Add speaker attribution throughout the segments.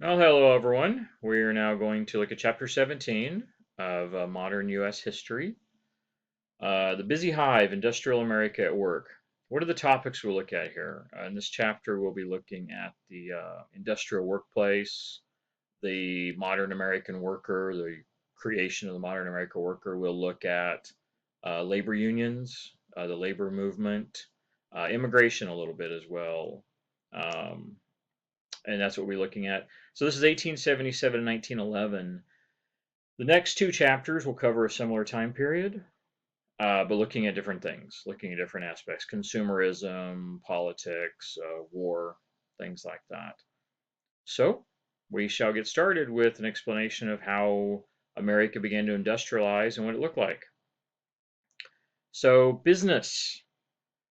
Speaker 1: Well, hello everyone. We're now going to look at Chapter 17 of Modern U.S. History. The Busy Hive, Industrial America at Work. What are the topics we'll look at here? In this chapter, we'll be looking at the industrial workplace, the modern American worker, the creation of the modern American worker. We'll look at labor unions, the labor movement, immigration a little bit as well. Um, and that's what we're looking at. So this is 1877 and 1911. The next two chapters will cover a similar time period, but looking at different things, looking at different aspects, consumerism, politics, war, things like that. So we shall get started with an explanation of how America began to industrialize and what it looked like. So business.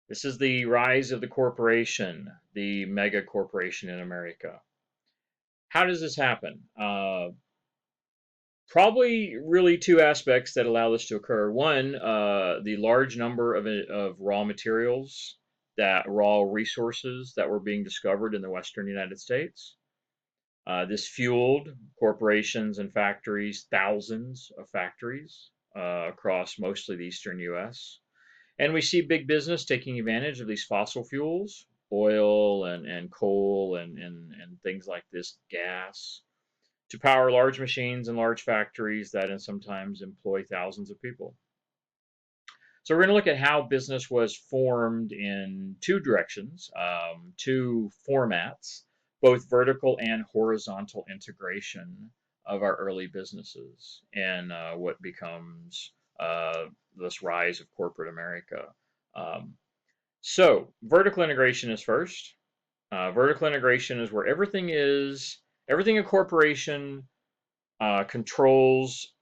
Speaker 1: This is the rise of the corporation, the mega corporation in America. How does this happen? Probably really two aspects that allow this to occur. One, the large number of raw materials, raw resources that were being discovered in the western United States. This fueled corporations and factories, thousands of factories across mostly the eastern U.S. And we see big business taking advantage of these fossil fuels, oil and coal and things like this, gas, to power large machines and large factories that and sometimes employ thousands of people. So we're going to look at how business was formed in two directions, two formats, both vertical and horizontal integration of our early businesses and what becomes this rise of corporate America. Um, so vertical integration is first. Vertical integration is where everything a corporation controls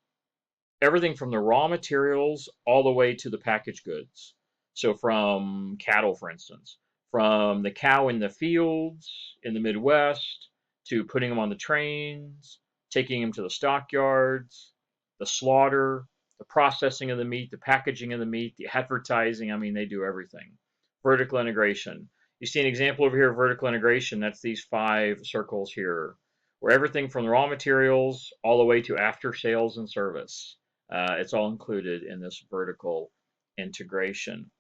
Speaker 1: everything from the raw materials all the way to the packaged goods. So, from cattle, for instance, from the cow in the fields in the Midwest to putting them on the trains, taking them to the stockyards, the slaughter, the processing of the meat, the packaging of the meat, the advertising. I mean, they do everything. Vertical integration. You see an example over here of vertical integration. That's these five circles here, where everything from the raw materials all the way to after sales and service. It's all included in this vertical integration.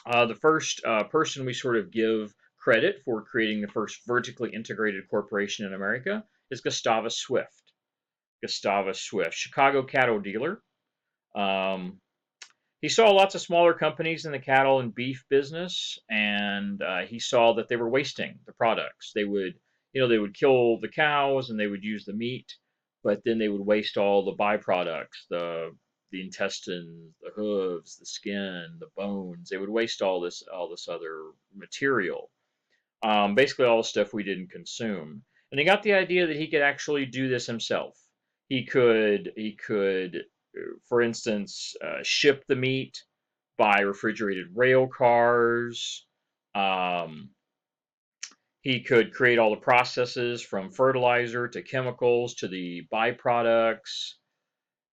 Speaker 1: The first person we sort of give credit for creating the first vertically integrated corporation in America is Gustavus Swift. Gustavus Swift, Chicago cattle dealer. Um, he saw lots of smaller companies in the cattle and beef business, and he saw that they were wasting the products. They would kill the cows and they would use the meat, but then they would waste all the byproducts, the intestines, the hooves, the skin, the bones. They would waste all this other material, basically all the stuff we didn't consume. And he got the idea that he could actually do this himself. He could, for instance, ship the meat by refrigerated rail cars. Um, he could create all the processes from fertilizer to chemicals to the byproducts.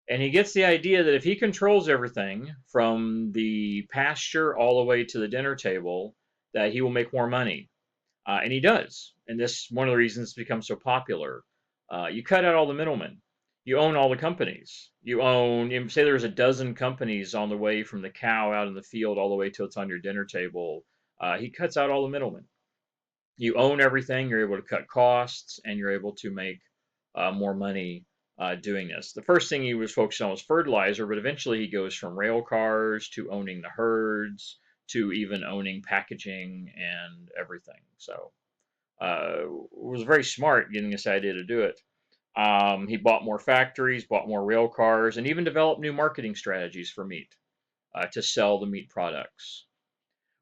Speaker 1: And he gets the idea that if he controls everything from the pasture all the way to the dinner table, that he will make more money. And he does. And this one of the reasons it's become so popular. You cut out all the middlemen. You own all the companies. Say there's a dozen companies on the way from the cow out in the field all the way till it's on your dinner table. He cuts out all the middlemen. You own everything. You're able to cut costs, and you're able to make more money doing this. The first thing he was focused on was fertilizer, but eventually he goes from rail cars to owning the herds to even owning packaging and everything. So was very smart getting this idea to do it. He bought more factories, bought more rail cars, and even developed new marketing strategies for meat to sell the meat products.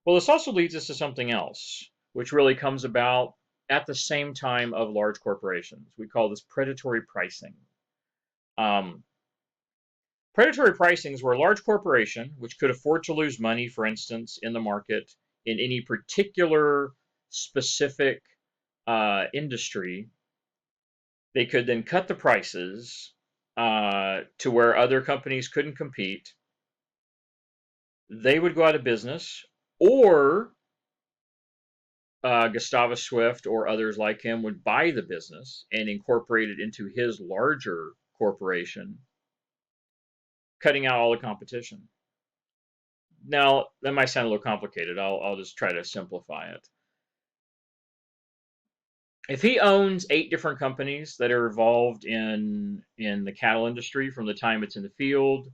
Speaker 1: Well, this also leads us to something else, which really comes about at the same time of large corporations. We call this predatory pricing. Um, Predatory pricing is where a large corporation, which could afford to lose money, for instance, in the market in any particular specific industry, they could then cut the prices to where other companies couldn't compete. They would go out of business, or Gustavus Swift or others like him would buy the business and incorporate it into his larger corporation, cutting out all the competition. Now, that might sound a little complicated. I'll just try to simplify it. If he owns 8 different companies that are involved in the cattle industry, from the time it's in the field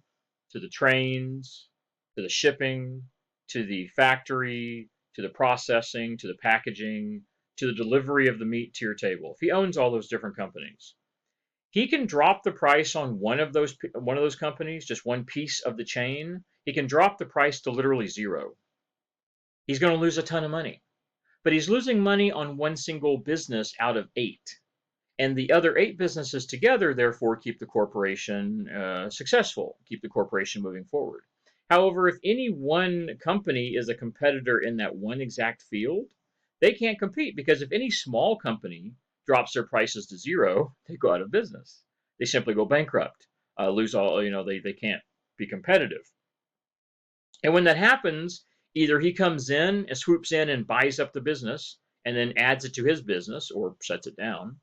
Speaker 1: to the trains to the shipping to the factory to the processing to the packaging to the delivery of the meat to your table, if he owns all those different companies, he can drop the price on one of those companies, just one piece of the chain. He can drop the price to literally zero. He's going to lose a ton of money, but he's losing money on one single business out of 8. And the other 8 businesses together, therefore, keep the corporation successful, keep the corporation moving forward. However, if any one company is a competitor in that one exact field, they can't compete, because if any small company drops their prices to zero, they go out of business. They simply go bankrupt, lose all, they can't be competitive. And when that happens, either he comes in and swoops in and buys up the business and then adds it to his business or shuts it down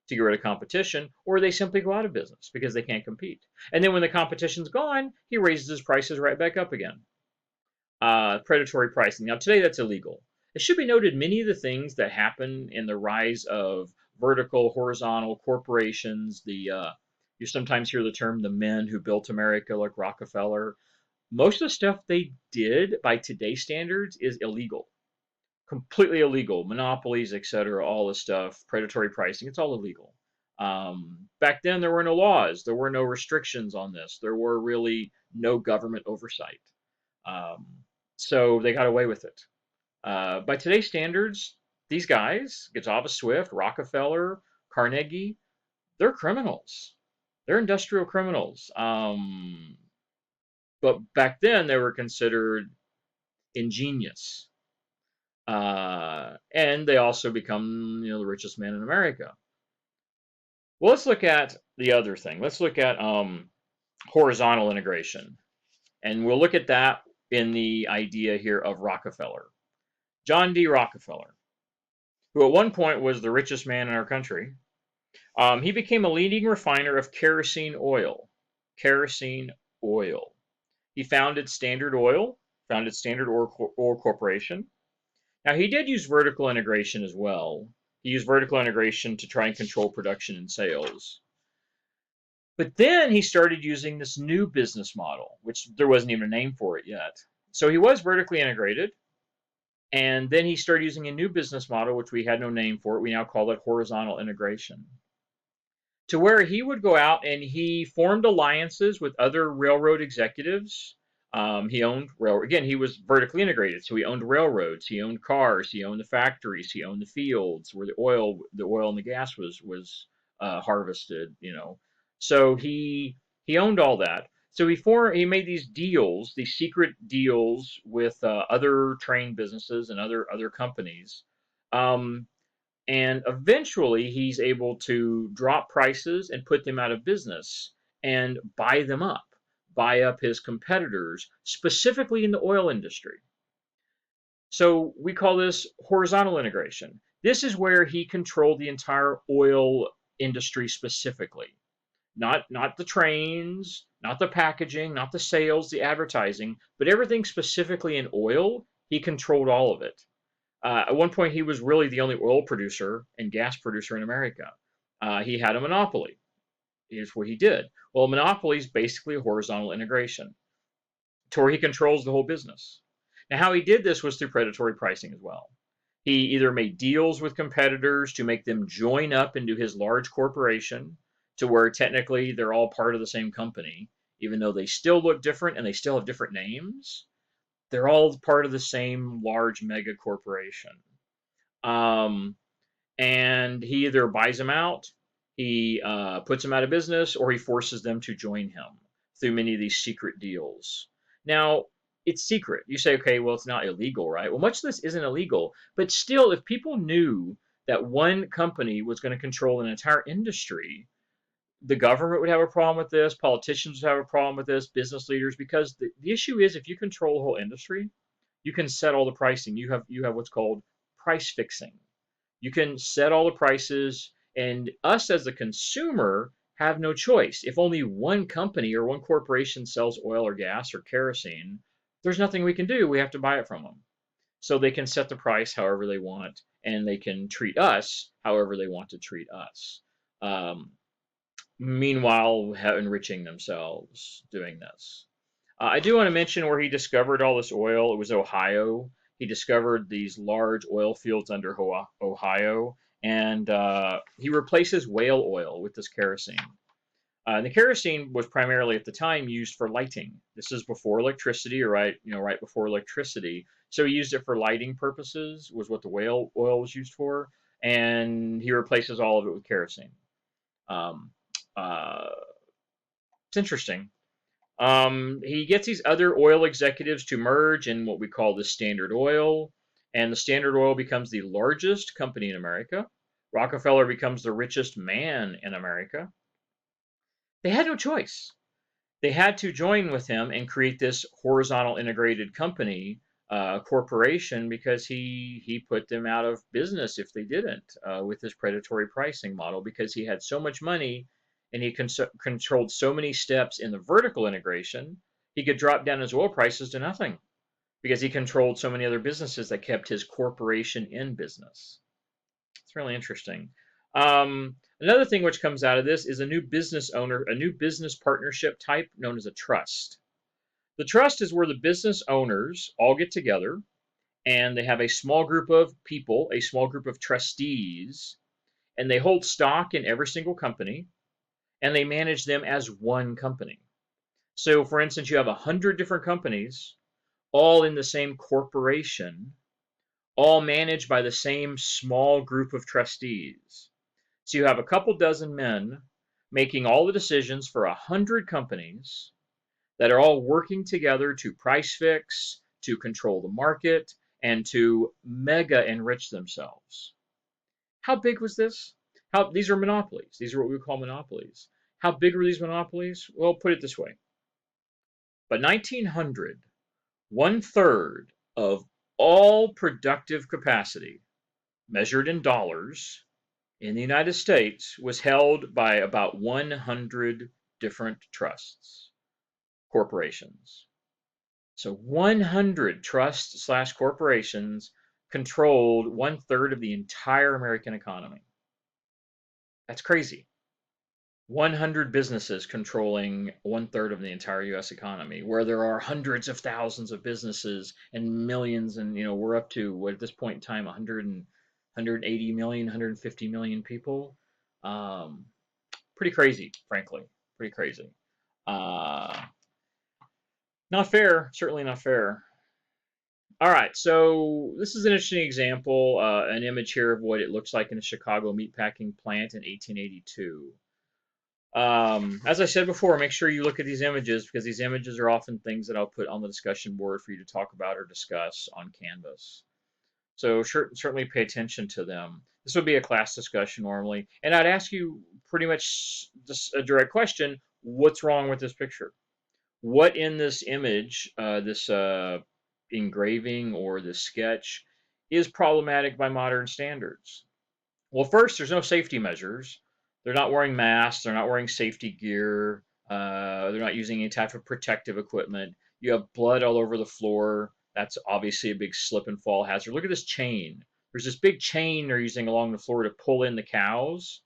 Speaker 1: to get rid of competition, or they simply go out of business because they can't compete. And then when the competition's gone, he raises his prices right back up again. Predatory pricing. Now, today that's illegal. It should be noted, many of the things that happen in the rise of vertical, horizontal corporations, you sometimes hear the term the men who built America, like Rockefeller. Most of the stuff they did by today's standards is illegal, completely illegal. Monopolies, etc., all this stuff, predatory pricing, it's all illegal. Back then, there were no laws, there were no restrictions on this, there were really no government oversight. Um, so they got away with it. By today's standards, these guys, Gustavus Swift, Rockefeller, Carnegie, they're criminals. They're industrial criminals. But back then, they were considered ingenious. And they also become, the richest man in America. Well, let's look at the other thing. Let's look at horizontal integration. And we'll look at that in the idea here of Rockefeller. John D. Rockefeller, who at one point was the richest man in our country, he became a leading refiner of kerosene oil. Kerosene oil. He founded Standard Oil, founded Standard Oil Corporation. Now, he did use vertical integration as well. He used vertical integration to try and control production and sales. But then he started using this new business model, which there wasn't even a name for it yet. So he was vertically integrated, and then he started using a new business model, which we had no name for it. We now call it horizontal integration, to where he would go out and he formed alliances with other railroad executives. He owned railroad. Again, he was vertically integrated, so he owned railroads, he owned cars, he owned the factories, he owned the fields where the oil and the gas was harvested. So he owned all that. So he made these deals, these secret deals with other train businesses and other companies. And eventually he's able to drop prices and put them out of business and buy up his competitors, specifically in the oil industry. So we call this horizontal integration. This is where he controlled the entire oil industry specifically. Not the trains, not the packaging, not the sales, the advertising, but everything specifically in oil, he controlled all of it. At one point, he was really the only oil producer and gas producer in America. He had a monopoly. Here's what he did. Well, a monopoly is basically a horizontal integration to where he controls the whole business. Now, how he did this was through predatory pricing as well. He either made deals with competitors to make them join up into his large corporation, to where technically they're all part of the same company, even though they still look different and they still have different names. They're all part of the same large mega corporation. Um, and he either buys them out, he puts them out of business, or he forces them to join him through many of these secret deals. Now, it's secret. You say, okay, well, it's not illegal, right? Well, much of this isn't illegal, but still, if people knew that one company was going to control an entire industry, the government would have a problem with this, politicians would have a problem with this, business leaders, because the issue is, if you control the whole industry, you can set all the pricing. You have what's called price fixing. You can set all the prices, and us as the consumer have no choice. If only one company or one corporation sells oil or gas or kerosene, there's nothing we can do. We have to buy it from them. So they can set the price however they want, and they can treat us however they want to treat us. Um, Meanwhile, enriching themselves doing this. I do want to mention where he discovered all this oil. It was Ohio. He discovered these large oil fields under Ohio, and he replaces whale oil with this kerosene. And the kerosene was primarily at the time used for lighting. This is before electricity, or right before electricity. So he used it for lighting purposes, was what the whale oil was used for, and he replaces all of it with kerosene. Um, uh, it's interesting. He gets these other oil executives to merge in what we call the Standard Oil, and the Standard Oil becomes the largest company in America. Rockefeller becomes the richest man in America. They had no choice. They had to join with him and create this horizontal integrated company, corporation, because he put them out of business if they didn't, with his predatory pricing model, because he had so much money and he controlled so many steps in the vertical integration, he could drop down his oil prices to nothing because he controlled so many other businesses that kept his corporation in business. It's really interesting. Another thing which comes out of this is a new business partnership type known as a trust. The trust is where the business owners all get together and they have a small group of people, a small group of trustees, and they hold stock in every single company and they manage them as one company. So, for instance, you have 100 different companies all in the same corporation, all managed by the same small group of trustees. So you have a couple dozen men making all the decisions for 100 companies that are all working together to price fix, to control the market, and to mega enrich themselves. How big was this? These are monopolies. These are what we call monopolies. How big were these monopolies? Well, put it this way. By 1900, 1/3 of all productive capacity, measured in dollars, in the United States was held by about 100 different trusts, corporations. So 100 trusts / corporations controlled 1/3 of the entire American economy. That's crazy. 100 businesses controlling 1/3 of the entire US economy, where there are hundreds of thousands of businesses and millions, and we're up to what at this point in time 180 million, 150 million people. Pretty crazy, frankly. Pretty crazy. Not fair. Certainly not fair. All right, so this is an interesting example, an image here of what it looks like in a Chicago meatpacking plant in 1882. As I said before, make sure you look at these images because these images are often things that I'll put on the discussion board for you to talk about or discuss on Canvas. So certainly pay attention to them. This would be a class discussion normally, and I'd ask you pretty much just a direct question: what's wrong with this picture? What in this image, this engraving or this sketch, is problematic by modern standards? Well, first, there's no safety measures. They're not wearing masks. They're not wearing safety gear. They're not using any type of protective equipment. You have blood all over the floor. That's obviously a big slip and fall hazard. Look at this chain. There's this big chain they're using along the floor to pull in the cows.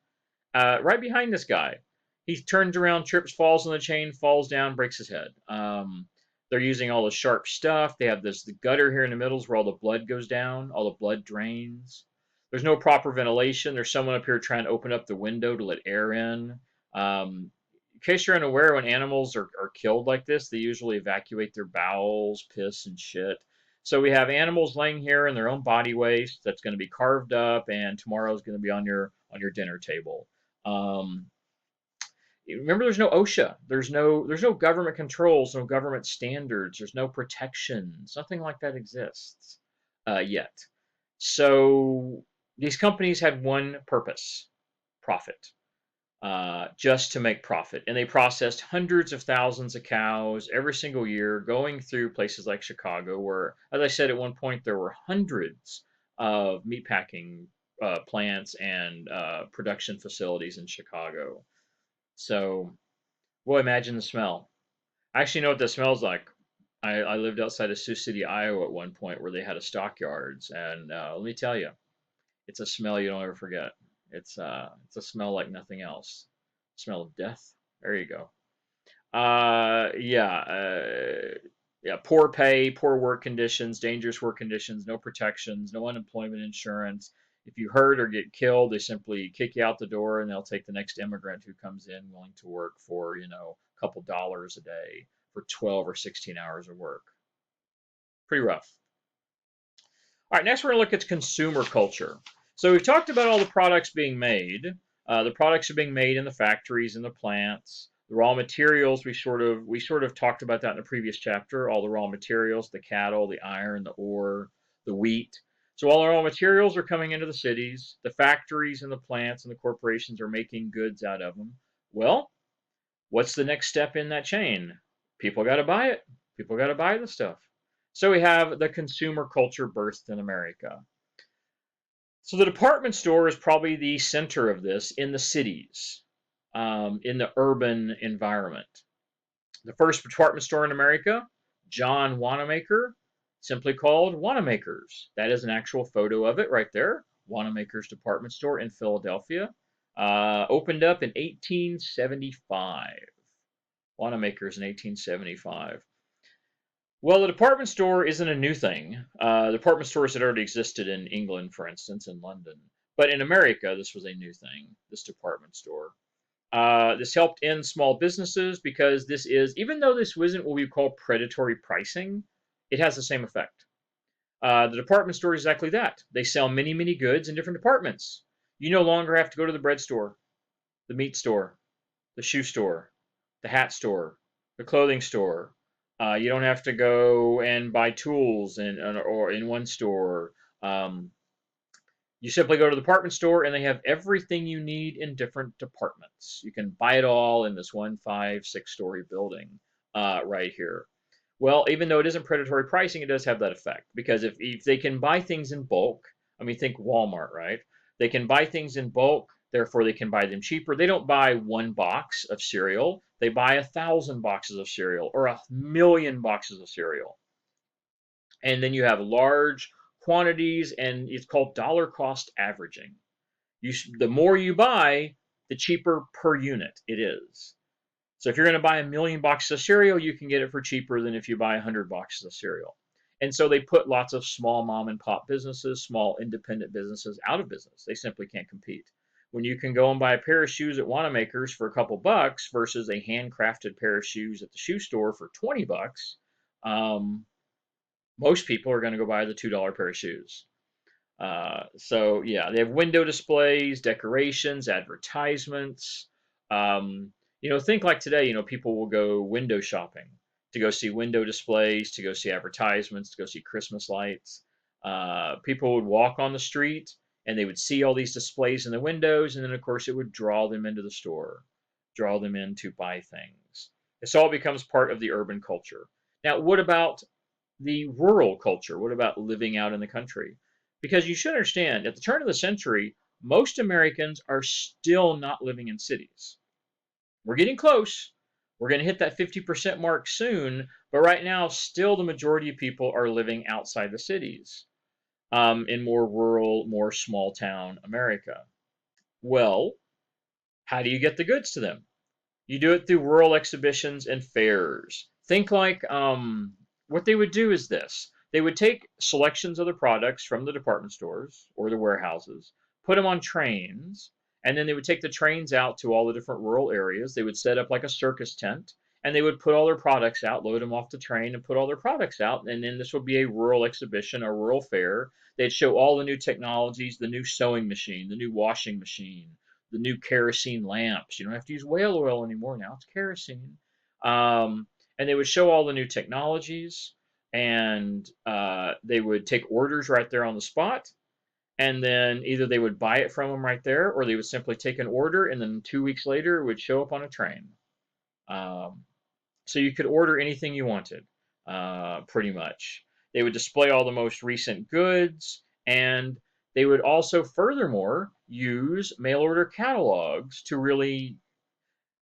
Speaker 1: Right behind this guy. He turns around, trips, falls on the chain, falls down, breaks his head. They're using all the sharp stuff. They have the gutter here in the middle is where all the blood goes down, all the blood drains. There's no proper ventilation. There's someone up here trying to open up the window to let air in. In case you're unaware, when animals are killed like this, they usually evacuate their bowels, piss, and shit. So we have animals laying here in their own body waste that's going to be carved up, and tomorrow is going to be on your dinner table. Remember, there's no OSHA. There's no government controls, no government standards. There's no protections. Nothing like that exists yet. So these companies had one purpose: profit. Just to make profit. And they processed hundreds of thousands of cows every single year, going through places like Chicago, where, as I said at one point, there were hundreds of meatpacking plants and production facilities in Chicago. So, well, imagine the smell. I actually know what that smells like. I lived outside of Sioux City, Iowa at one point where they had a stockyards, and let me tell you, it's a smell you don't ever forget. It's a smell like nothing else. Smell of death. There you go. Yeah, yeah. Poor pay, poor work conditions, dangerous work conditions, no protections, no unemployment insurance. If you hurt or get killed, they simply kick you out the door, and they'll take the next immigrant who comes in willing to work for a couple dollars a day for 12 or 16 hours of work. Pretty rough. All right, next we're going to look at consumer culture. So we've talked about all the products being made. The products are being made in the factories and the plants. The raw materials we sort of talked about that in the previous chapter. All the raw materials, the cattle, the iron, the ore, the wheat. So all the raw materials are coming into the cities. The factories and the plants and the corporations are making goods out of them. Well, what's the next step in that chain? People got to buy it. People got to buy the stuff. So we have the consumer culture burst in America. So the department store is probably the center of this in the cities, in the urban environment. The first department store in America, John Wanamaker, simply called Wanamaker's. That is an actual photo of it right there. Wanamaker's department store in Philadelphia. Opened up in 1875. Wanamaker's in 1875. Well, the department store isn't a new thing. Department stores had already existed in England, for instance, in London. But in America, this was a new thing, this department store. This helped end small businesses because this is, even though this wasn't what we call predatory pricing, it has the same effect. The department store is exactly that. They sell many, many goods in different departments. You no longer have to go to the bread store, the meat store, the shoe store, the hat store, the clothing store. You don't have to go and buy tools or in one store. Um, you simply go to the department store and they have everything you need in different departments. You can buy it all in this one, 5, 6 story building right here. Well, even though it isn't predatory pricing, it does have that effect because if they can buy things in bulk, I mean, think Walmart, right? They can buy things in bulk, therefore they can buy them cheaper. They don't buy one box of cereal, they buy 1,000 boxes of cereal or 1,000,000 boxes of cereal. And then you have large quantities, and it's called dollar cost averaging. The more you buy, the cheaper per unit it is. So if you're going to buy 1,000,000 boxes of cereal, you can get it for cheaper than if you buy 100 boxes of cereal. And so they put lots of small mom and pop businesses, small independent businesses out of business. They simply can't compete. When you can go and buy a pair of shoes at Wanamaker's for a couple bucks versus a handcrafted pair of shoes at the shoe store for 20 bucks, um, most people are going to go buy the $2 pair of shoes. So yeah, they have window displays, decorations, advertisements. Um, think like today, people will go window shopping to go see window displays, to go see advertisements, to go see Christmas lights. People would walk on the street and they would see all these displays in the windows, and then of course it would draw them into the store, draw them in to buy things. This all becomes part of the urban culture. Now, what about the rural culture? What about living out in the country? Because you should understand, at the turn of the century, most Americans are still not living in cities. We're getting close. We're going to hit that 50% mark soon, but right now, still the majority of people are living outside the cities, in more rural, more small town America. Well, how do you get the goods to them? You do it through rural exhibitions and fairs. Think like what they would do is this. They would take selections of the products from the department stores or the warehouses, put them on trains, and then they would take the trains out to all the different rural areas. They would set up like a circus tent, and they would put all their products out, load them off the train, and put all their products out. And then this would be a rural exhibition, a rural fair. They'd show all the new technologies, the new sewing machine, the new washing machine, the new kerosene lamps. You don't have to use whale oil anymore. Now it's kerosene. And they would show all the new technologies, and they would take orders right there on the spot. And then either they would buy it from them right there, or they would simply take an order, and then 2 weeks later it would show up on a train. Um, so you could order anything you wanted, pretty much. They would display all the most recent goods, And they would also furthermore use mail order catalogs to really,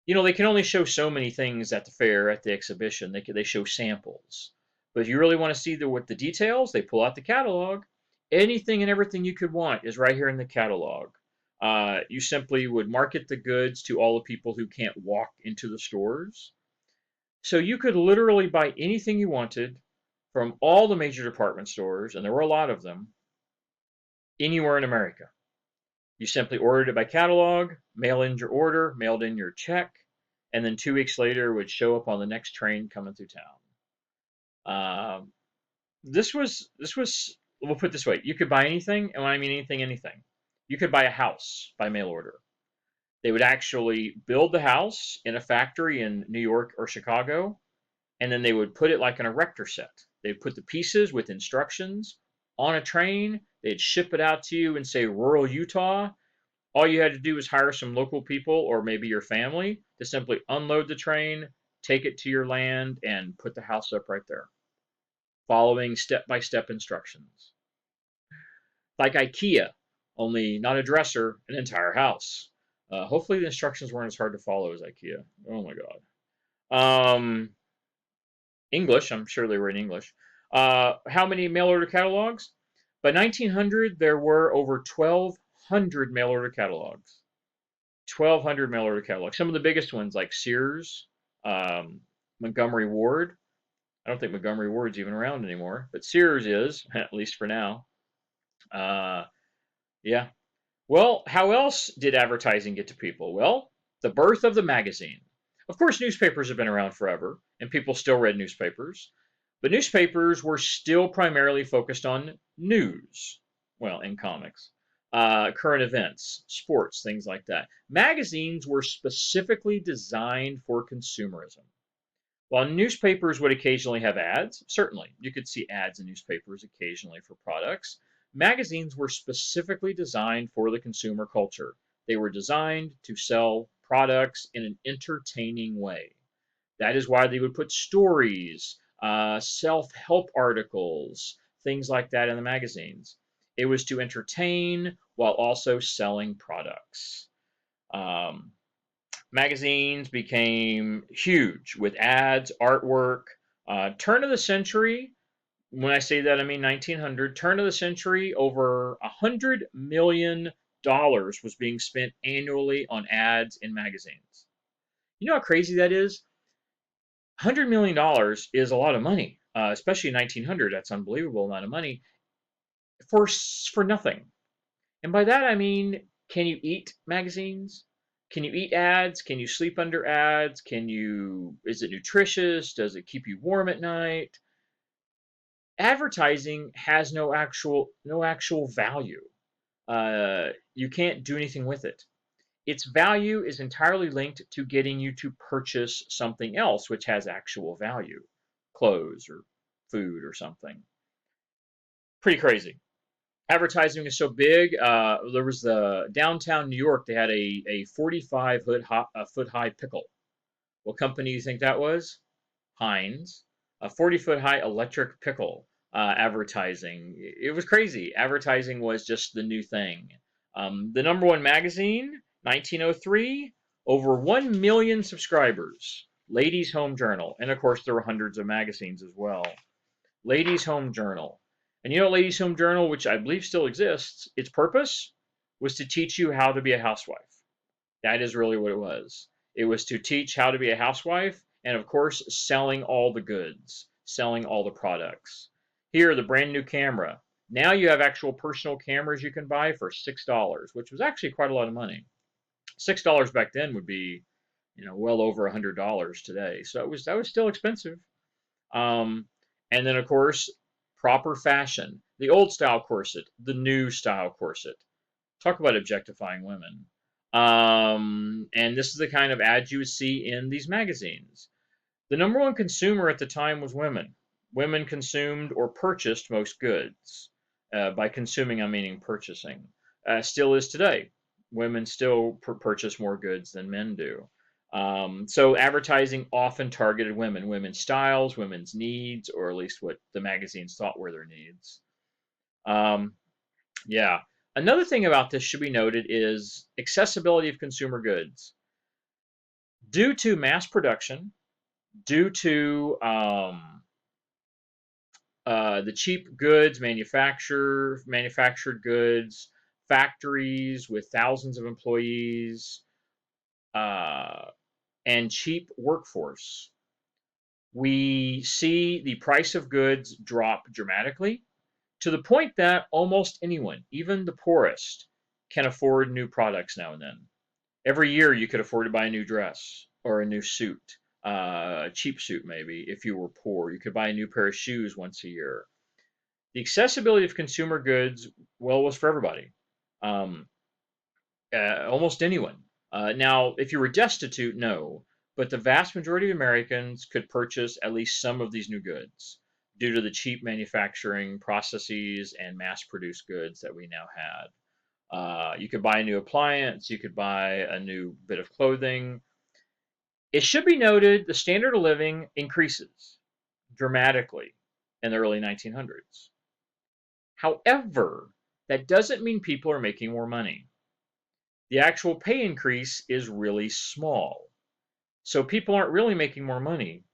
Speaker 1: they can only show so many things at the fair, at the exhibition. They show samples. But if you really want to see the details, they pull out the catalog. Anything and everything you could want is right here in the catalog. You simply would market the goods to all the people who can't walk into the stores. So you could literally buy anything you wanted from all the major department stores, and there were a lot of them, anywhere in America. You simply ordered it by catalog, mail in your order, mailed in your check, and then 2 weeks later would show up on the next train coming through town. This was we'll put it this way: you could buy anything, and when I mean anything, anything. You could buy a house by mail order. They would actually build the house in a factory in New York or Chicago, and then they would put it like an erector set. They'd put the pieces with instructions on a train. They'd ship it out to you in, say, rural Utah. All you had to do was hire some local people or maybe your family to simply unload the train, take it to your land, and put the house up right there, following step-by-step instructions. Like IKEA, only not a dresser, an entire house. Hopefully the instructions weren't as hard to follow as IKEA. Oh my God. English, I'm sure they were in English. How many mail order catalogs? By 1900, there were over 1,200 mail order catalogs. 1,200 mail order catalogs. Some of the biggest ones like Sears, Montgomery Ward. I don't think Montgomery Ward's even around anymore, but Sears is, at least for now. Yeah. Well, how else did advertising get to people? Well, the birth of the magazine. Of course, newspapers have been around forever, and people still read newspapers, but newspapers were still primarily focused on news, well, in comics, current events, sports, things like that. Magazines were specifically designed for consumerism. While newspapers would occasionally have ads, certainly you could see ads in newspapers occasionally for products, magazines were specifically designed for the consumer culture. They were designed to sell products in an entertaining way. That is why they would put stories, self help articles, things like that in the magazines. It was to entertain while also selling products. Um, Magazines became huge with ads, artwork. Turn of the century, when I say that, I mean 1900. Turn of the century, over $100 million was being spent annually on ads in magazines. You know how crazy that is? $100 million is a lot of money, especially in 1900. That's an unbelievable amount of money for nothing. And by that I mean, can you eat magazines? Can you eat ads? Can you sleep under ads? Is it nutritious? Does it keep you warm at night? Advertising has no actual value. You can't do anything with it. Its value is entirely linked to getting you to purchase something else which has actual value, clothes or food or something. Pretty crazy. Advertising is so big. There was the downtown New York. They had a 45 foot high pickle. What company do you think that was? Heinz. A 40-foot high electric pickle. Advertising. It was crazy. Advertising was just the new thing. The number one magazine, 1903, over 1 million subscribers. Ladies' Home Journal. And of course, there were hundreds of magazines as well. Ladies' Home Journal. And you know, Ladies' Home Journal, which I believe still exists, its purpose was to teach you how to be a housewife. That is really what it was. It was to teach how to be a housewife, and of course, selling all the goods, selling all the products. Here, the brand new camera. Now you have actual personal cameras you can buy for $6, which was actually quite a lot of money. $6 back then would be, well over $100 today. So that was still expensive. Um, and then, of course, proper fashion. The old style corset, the new style corset. Talk about objectifying women. And this is the kind of ads you would see in these magazines. The number one consumer at the time was women. Women consumed or purchased most goods. By consuming, I'm meaning purchasing. Still is today. Women still purchase more goods than men do. So advertising often targeted women, women's styles, women's needs, or at least what the magazines thought were their needs. Um, Yeah. Another thing about this should be noted is accessibility of consumer goods. Due to mass production, due to the cheap goods, manufactured goods, factories with thousands of employees, uh, and cheap workforce, we see the price of goods drop dramatically to the point that almost anyone, even the poorest, can afford new products now and then. Every year you could afford to buy a new dress or a new suit, a cheap suit maybe if you were poor. You could buy a new pair of shoes once a year. The accessibility of consumer goods, well, was for everybody, um, almost anyone. Now, if you were destitute, no, but the vast majority of Americans could purchase at least some of these new goods due to the cheap manufacturing processes and mass-produced goods that we now had. You could buy a new appliance, you could buy a new bit of clothing. It should be noted the standard of living increases dramatically in the early 1900s. However, that doesn't mean people are making more money. The actual pay increase is really small. So people aren't really making more money.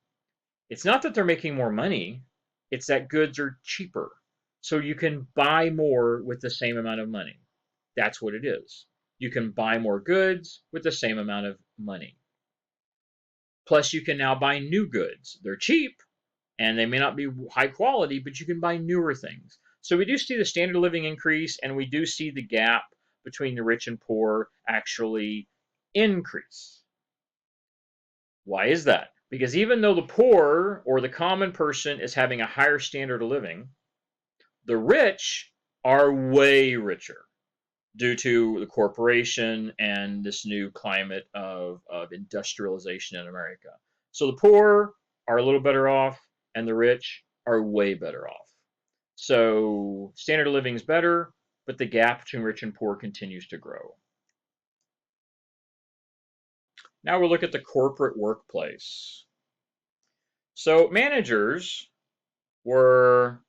Speaker 1: It's not that they're making more money, it's that goods are cheaper. So you can buy more with the same amount of money. That's what it is. You can buy more goods with the same amount of money. Plus, you can now buy new goods. They're cheap and they may not be high quality, but you can buy newer things. So we do see the standard of living increase, and we do see the gap between the rich and poor actually increase. Why is that? Because even though the poor or the common person is having a higher standard of living, the rich are way richer due to the corporation and this new climate of industrialization in America. So the poor are a little better off, and the rich are way better off. So standard of living is better, but the gap between rich and poor continues to grow. Now we'll look at the corporate workplace. So managers were,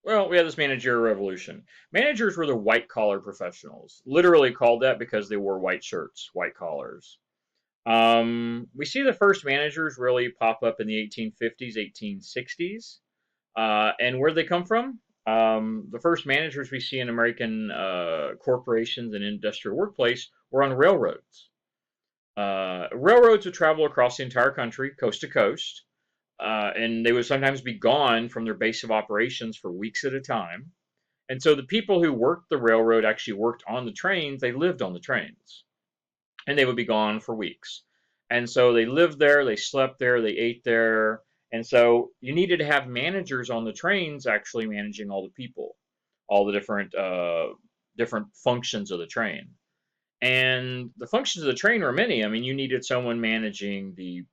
Speaker 1: well, we had this managerial revolution. Managers were the white collar professionals, literally called that because they wore white shirts, white collars. We see the first managers really pop up in the 1850s, 1860s. And where did they come from? The first managers we see in American corporations and industrial workplace were on railroads. Railroads would travel across the entire country, coast to coast, and they would sometimes be gone from their base of operations for weeks at a time. And so the people who worked the railroad actually worked on the trains, they lived on the trains, and they would be gone for weeks. And so they lived there, they slept there, they ate there. And so you needed to have managers on the trains actually managing all the people, all the different functions of the train. And the functions of the train were many. I mean, you needed someone managing the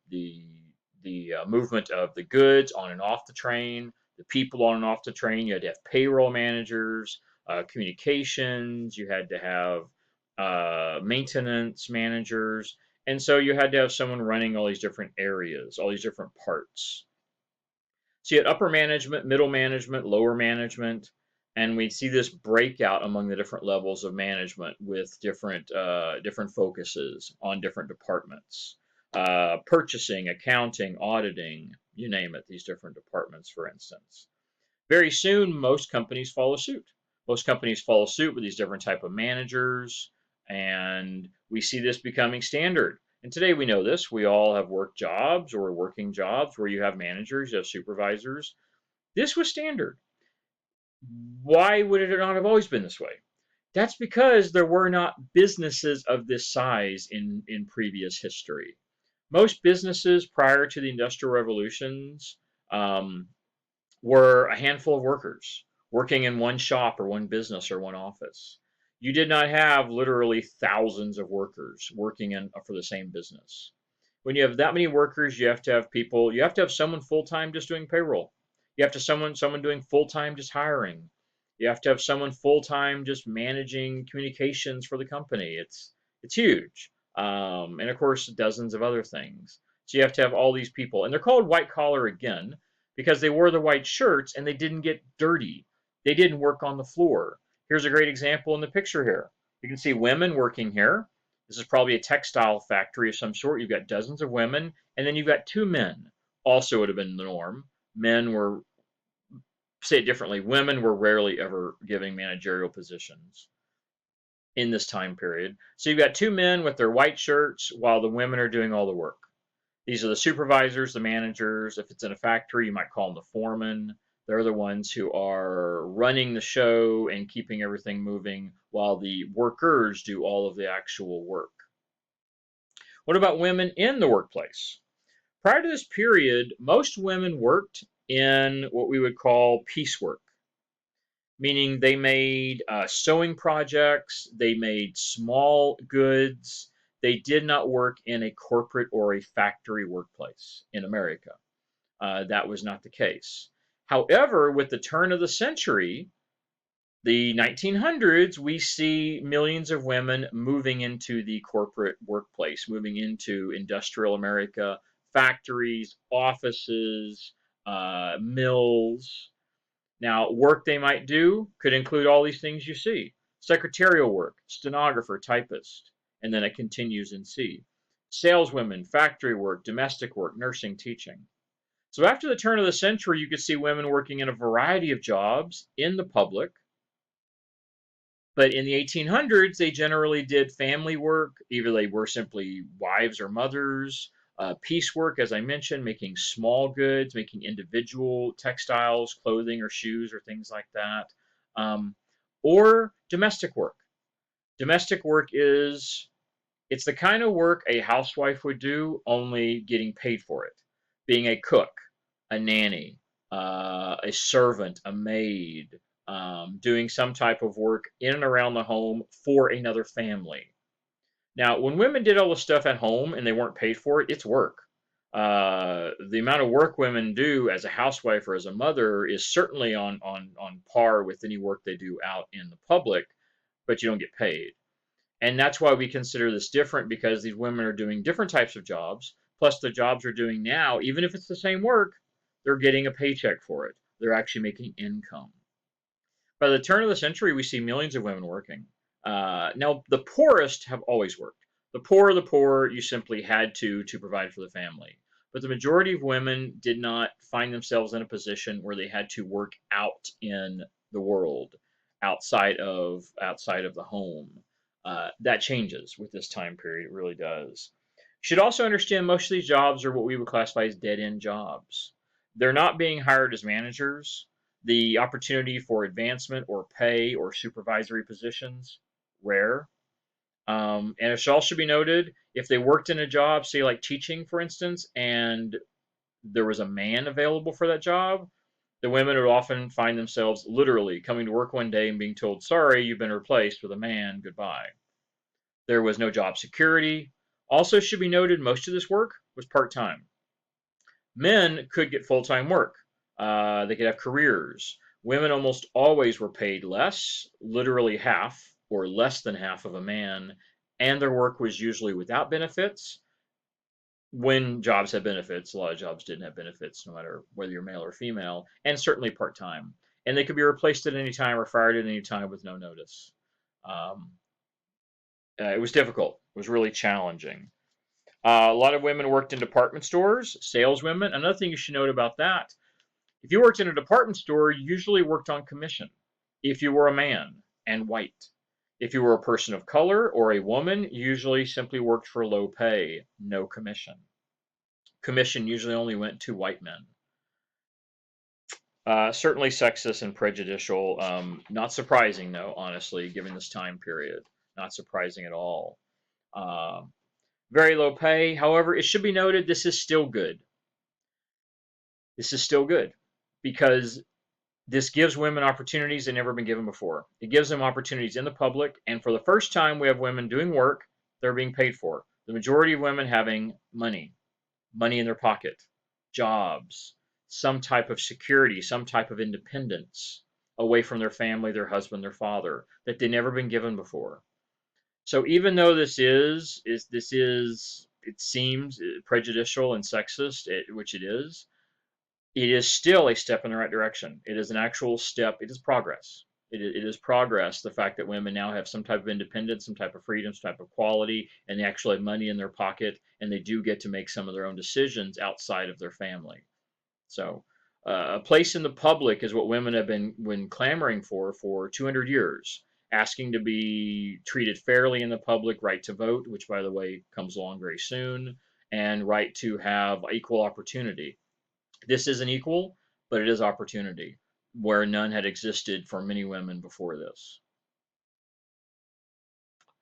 Speaker 1: movement of the goods on and off the train, the people on and off the train. You had to have payroll managers, communications. You had to have maintenance managers, and so you had to have someone running all these different areas, all these different parts. So you had upper management, middle management, lower management, and we see this breakout among the different levels of management with different focuses on different departments. Purchasing, accounting, auditing, you name it, these different departments, for instance. Very soon, most companies follow suit. Most companies follow suit with these different type of managers, and we see this becoming standard. And today we know this. We all have work jobs or working jobs where you have managers, you have supervisors. This was standard. Why would it not have always been this way? That's because there were not businesses of this size in previous history. Most businesses prior to the Industrial Revolutions um, were a handful of workers working in one shop or one business or one office. You did not have literally thousands of workers working for the same business. When you have that many workers, you have to have people, you have to have someone full time just doing payroll. You have to someone doing full time just hiring. You have to have someone full time just managing communications for the company. It's huge. And of course, dozens of other things. So you have to have all these people, and they're called white collar again because they wore the white shirts and they didn't get dirty. They didn't work on the floor Here's a great example in the picture here. You can see women working here. This is probably a textile factory of some sort. You've got dozens of women, and then you've got 2 men. Also would have been the norm. Men were, say it differently, women were rarely ever given managerial positions in this time period. So you've got 2 men with their white shirts while the women are doing all the work. These are the supervisors, the managers. If it's in a factory, you might call them the foreman. They're the ones who are running the show and keeping everything moving while the workers do all of the actual work. What about women in the workplace? Prior to this period, most women worked in what we would call piecework, meaning they made sewing projects, they made small goods. They did not work in a corporate or a factory workplace in America. That was not the case. However, with the turn of the century, the 1900s, we see millions of women moving into the corporate workplace, moving into industrial America, factories, offices, mills. Now, work they might do could include all these things you see: secretarial work, stenographer, typist, and then it continues in C. Saleswomen, factory work, domestic work, nursing, teaching. So after the turn of the century, you could see women working in a variety of jobs in the public. But in the 1800s, they generally did family work. Either they were simply wives or mothers, piecework, as I mentioned, making small goods, making individual textiles, clothing or shoes or things like that, um, or domestic work. Domestic work it's the kind of work a housewife would do, only getting paid for it. Being a cook, a nanny, a servant, a maid, doing some type of work in and around the home for another family. Now, when women did all the stuff at home and they weren't paid for it, it's work. The amount of work women do as a housewife or as a mother is certainly on par with any work they do out in the public, but you don't get paid. And that's why we consider this different, because these women are doing different types of jobs. Plus, the jobs they're doing now, even if it's the same work, they're getting a paycheck for it. They're actually making income. By the turn of the century, we see millions of women working. Now, the poorest have always worked. The poor are the poor. You simply had to provide for the family. But the majority of women did not find themselves in a position where they had to work out in the world, outside of the home. That changes with this time period. It really does. You should also understand most of these jobs are what we would classify as dead-end jobs. They're not being hired as managers. The opportunity for advancement or pay or supervisory positions, rare. And it should also be noted, if they worked in a job, say like teaching, for instance, and there was a man available for that job, the women would often find themselves literally coming to work one day and being told, sorry, you've been replaced with a man, goodbye. There was no job security. Also should be noted, most of this work was part-time. Men could get full-time work. They could have careers. Women almost always were paid less, literally half or less than half of a man, and their work was usually without benefits. When jobs had benefits, a lot of jobs didn't have benefits, no matter whether you're male or female, and certainly part-time. And they could be replaced at any time or fired at any time with no notice. Um, it was difficult. It was really challenging. A lot of women worked in department stores, saleswomen. Another thing you should note about that, if you worked in a department store, you usually worked on commission if you were a man and white. If you were a person of color or a woman, you usually simply worked for low pay, no commission. Commission usually only went to white men. Certainly sexist and prejudicial. Not surprising, though, honestly, given this time period. Not surprising at all. Um, Very low pay. However, it should be noted this is still good. This is still good because this gives women opportunities they've never been given before. It gives them opportunities in the public, and for the first time, we have women doing work they're being paid for. The majority of women having money in their pocket, jobs, some type of security, some type of independence away from their family, their husband, their father, that they've never been given before. So even though it seems prejudicial and sexist, which it is still a step in the right direction. It is an actual step. It is progress. It is progress. The fact that women now have some type of independence, some type of freedom, some type of quality, and they actually have money in their pocket, and they do get to make some of their own decisions outside of their family. So, a place in the public is what women have been clamoring for 200 years, asking to be treated fairly in the public, right to vote, which, by the way, comes along very soon, and right to have equal opportunity. This isn't equal, but it is opportunity, where none had existed for many women before this.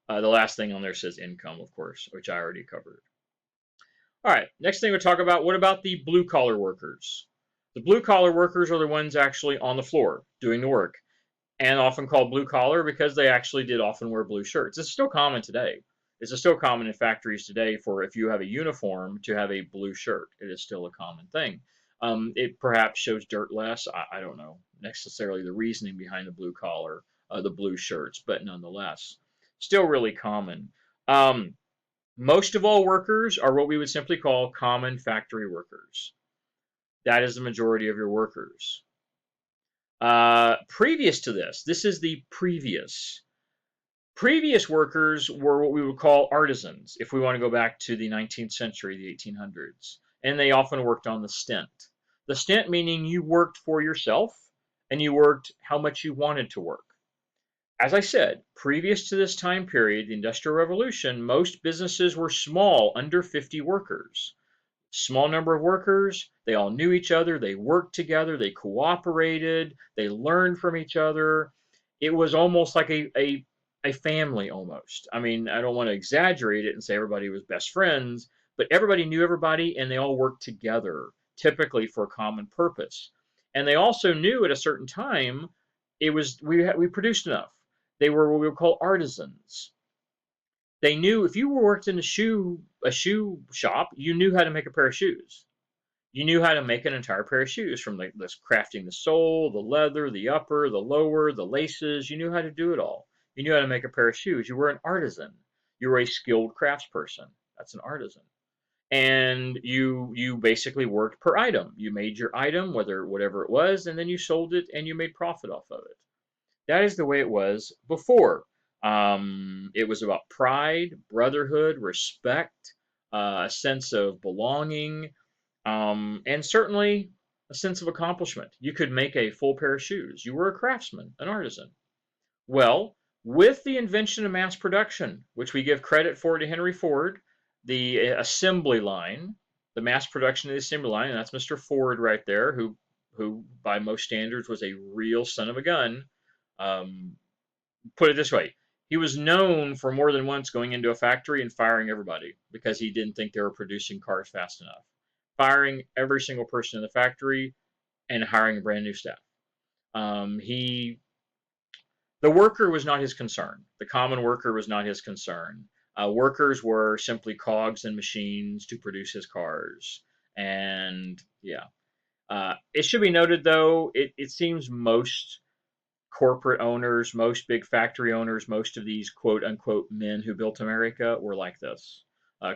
Speaker 1: The last thing on there says income, of course, which I already covered. All right, next thing we'll talk about, what about the blue collar workers? The blue collar workers are the ones actually on the floor doing the work, and often called blue collar because they actually did often wear blue shirts. It's still common today. It's still common in factories today for, if you have a uniform, to have a blue shirt. It is still a common thing. It perhaps shows dirt less. I don't know necessarily the reasoning behind the blue collar, the blue shirts, but nonetheless, still really common. Most of all workers are what we would simply call common factory workers. That is the majority of your workers. Previous to this is the previous. Previous workers were what we would call artisans, if we want to go back to the 19th century, the 1800s. And they often worked on the stint. The stint meaning you worked for yourself and you worked how much you wanted to work. As I said, previous to this time period, the Industrial Revolution, most businesses were small, under 50 workers. Small number of workers, they all knew each other, they worked together, they cooperated, they learned from each other. It was almost like a family almost. I mean, I don't want to exaggerate it and say everybody was best friends, but everybody knew everybody and they all worked together, typically for a common purpose. And they also knew at a certain time it was we produced enough. They were what we would call artisans. They knew if you worked in a shoe shop, you knew how to make a pair of shoes. You knew how to make an entire pair of shoes, from like this crafting the sole, the leather, the upper, the lower, the laces. You knew how to do it all. You knew how to make a pair of shoes. You were an artisan. You were a skilled craftsperson. That's an artisan. And you basically worked per item. You made your item, whatever it was, and then you sold it and you made profit off of it. That is the way it was before. It was about pride, brotherhood, respect, a sense of belonging, and certainly a sense of accomplishment. You could make a full pair of shoes. You were a craftsman, an artisan. Well, with the invention of mass production, which we give credit for to Henry Ford, the assembly line, the mass production of the assembly line, and that's Mr. Ford right there, who by most standards was a real son of a gun. Um, Put it this way, he was known for more than once going into a factory and firing everybody because he didn't think they were producing cars fast enough. Firing every single person in the factory and hiring brand new staff. He The worker was not his concern. The common worker was not his concern. Workers were simply cogs and machines to produce his cars. And yeah, it should be noted though, it seems most corporate owners, most big factory owners, most of these quote unquote men who built America were like this.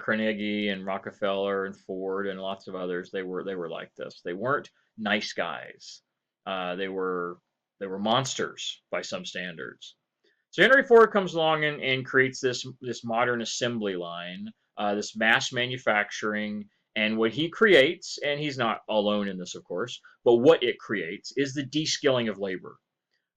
Speaker 1: Carnegie and Rockefeller and Ford and lots of others, they were like this. They weren't nice guys. They were monsters by some standards. So Henry Ford comes along and creates this modern assembly line, this mass manufacturing, and what he creates, and he's not alone in this, of course, but what it creates is the de-skilling of labor.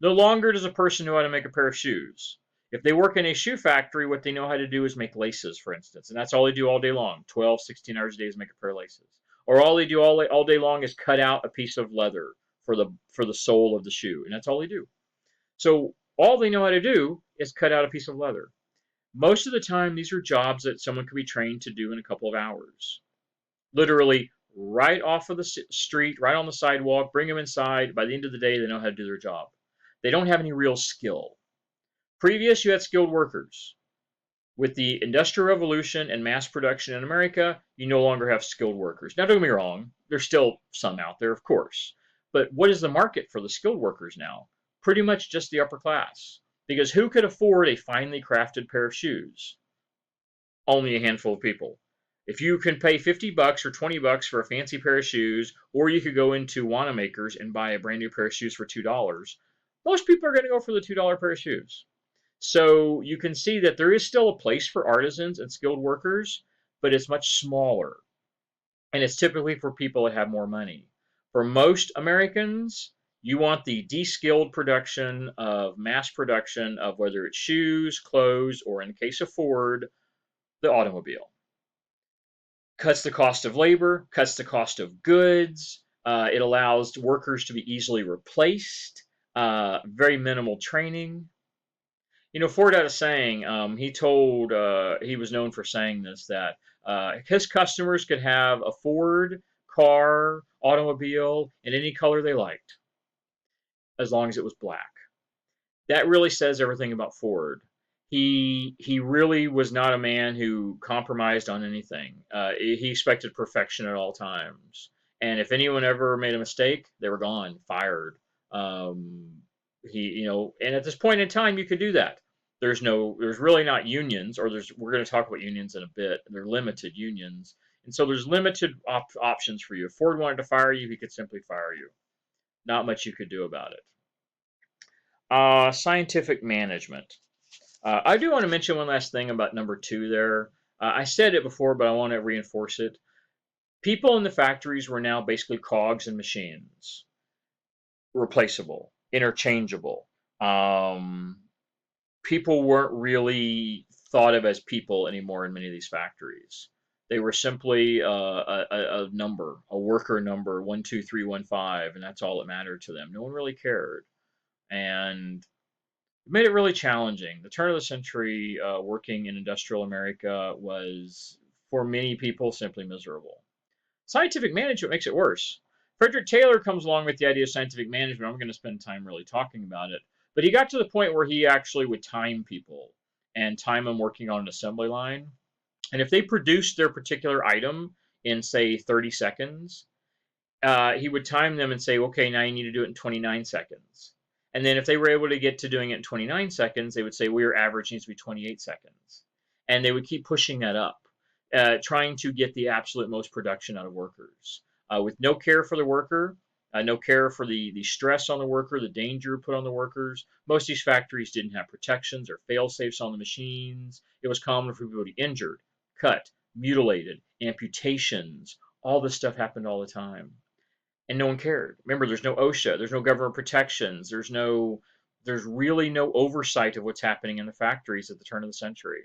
Speaker 1: No longer does a person know how to make a pair of shoes. If they work in a shoe factory, what they know how to do is make laces, for instance, and that's all they do all day long. 12, 16 hours a day is make a pair of laces. Or all they do all day long is cut out a piece of leather for the sole of the shoe, and that's all they do. So all they know how to do is cut out a piece of leather. Most of the time, these are jobs that someone could be trained to do in a couple of hours. Literally, right off of the street, right on the sidewalk, bring them inside. By the end of the day, they know how to do their job. They don't have any real skill. Previous, you had skilled workers. With the Industrial Revolution and mass production in America, you no longer have skilled workers. Now, don't get me wrong, there's still some out there, of course. But what is the market for the skilled workers now? Pretty much just the upper class. Because who could afford a finely crafted pair of shoes? Only a handful of people. If you can pay $50 or $20 for a fancy pair of shoes, or you could go into Wanamaker's and buy a brand new pair of shoes for $2, most people are going to go for the $2 pair of shoes. So you can see that there is still a place for artisans and skilled workers, but it's much smaller. And it's typically for people that have more money. For most Americans, you want the de-skilled production of mass production of whether it's shoes, clothes, or in the case of Ford, the automobile. Cuts the cost of labor, cuts the cost of goods. It allows workers to be easily replaced. Very minimal training. You know, Ford had a saying. He told he was known for saying this that his customers could have a Ford car, automobile in any color they liked, as long as it was black. That really says everything about Ford. He really was not a man who compromised on anything. He expected perfection at all times, and if anyone ever made a mistake, they were gone, fired. Um, and at this point in time, you could do that. There's really not unions, or we're going to talk about unions in a bit. They're limited unions, and so there's limited options for you. If Ford wanted to fire you, he could simply fire you. Not much you could do about it. Scientific management. I do want to mention one last thing about number two there. I said it before, but I want to reinforce it. People in the factories were now basically cogs and machines, replaceable, interchangeable. Um, People weren't really thought of as people anymore in many of these factories. They were simply a number, a worker number, 12315, and that's all that mattered to them. No one really cared. And it made it really challenging. The turn of the century, working in industrial America was, for many people, simply miserable. Scientific management makes it worse. Frederick Taylor comes along with the idea of scientific management. I'm going to spend time really talking about it. But he got to the point where he actually would time people and time them working on an assembly line. And if they produced their particular item in, say, 30 seconds, he would time them and say, okay, now you need to do it in 29 seconds. And then if they were able to get to doing it in 29 seconds, they would say, well, your average needs to be 28 seconds. And they would keep pushing that up, trying to get the absolute most production out of workers. With no care for the worker, no care for the stress on the worker, the danger put on the workers. Most of these factories didn't have protections or fail-safes on the machines. It was common for people to be injured, cut, mutilated, amputations. All this stuff happened all the time, and no one cared. Remember, there's no OSHA, there's no government protections, there's really no oversight of what's happening in the factories at the turn of the century.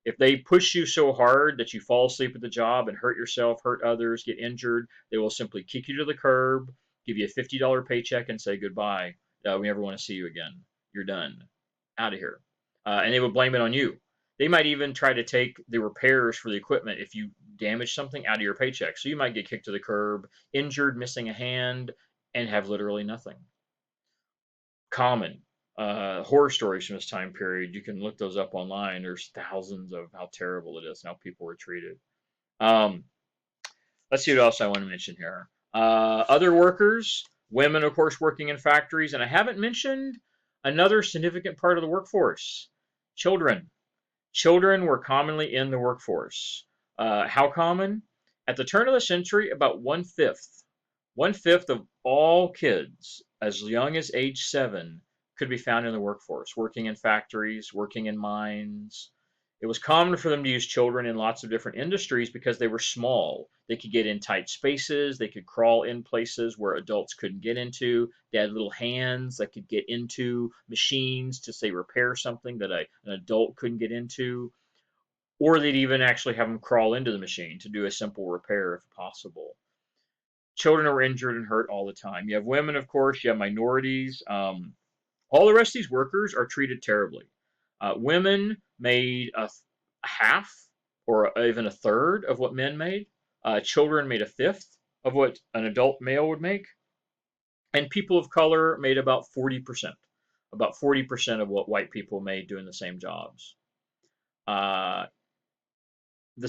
Speaker 1: If they push you so hard that you fall asleep at the job and hurt yourself, hurt others, get injured, they will simply kick you to the curb, give you a $50 paycheck, and say goodbye. We never want to see you again. You're done. Out of here. And they would blame it on you. They might even try to take the repairs for the equipment if you damage something out of your paycheck. So you might get kicked to the curb, injured, missing a hand, and have literally nothing. Common horror stories from this time period. You can look those up online. There's thousands of how terrible it is and how people were treated. Um, let's see what else I want to mention here. Other workers, women, of course, working in factories. And I haven't mentioned another significant part of the workforce, children. Children were commonly in the workforce. How common? At the turn of the century, about one-fifth of all kids as young as age 7 could be found in the workforce, working in factories, working in mines. It was common for them to use children in lots of different industries because they were small. They could get in tight spaces. They could crawl in places where adults couldn't get into. They had little hands that could get into machines to, say, repair something that an adult couldn't get into. Or they'd even actually have them crawl into the machine to do a simple repair if possible. Children were injured and hurt all the time. You have women, of course. You have minorities. All the rest of these workers are treated terribly. Women made a half or even a third of what men made. Children made a fifth of what an adult male would make. And people of color made about 40%. About 40% of what white people made doing the same jobs. The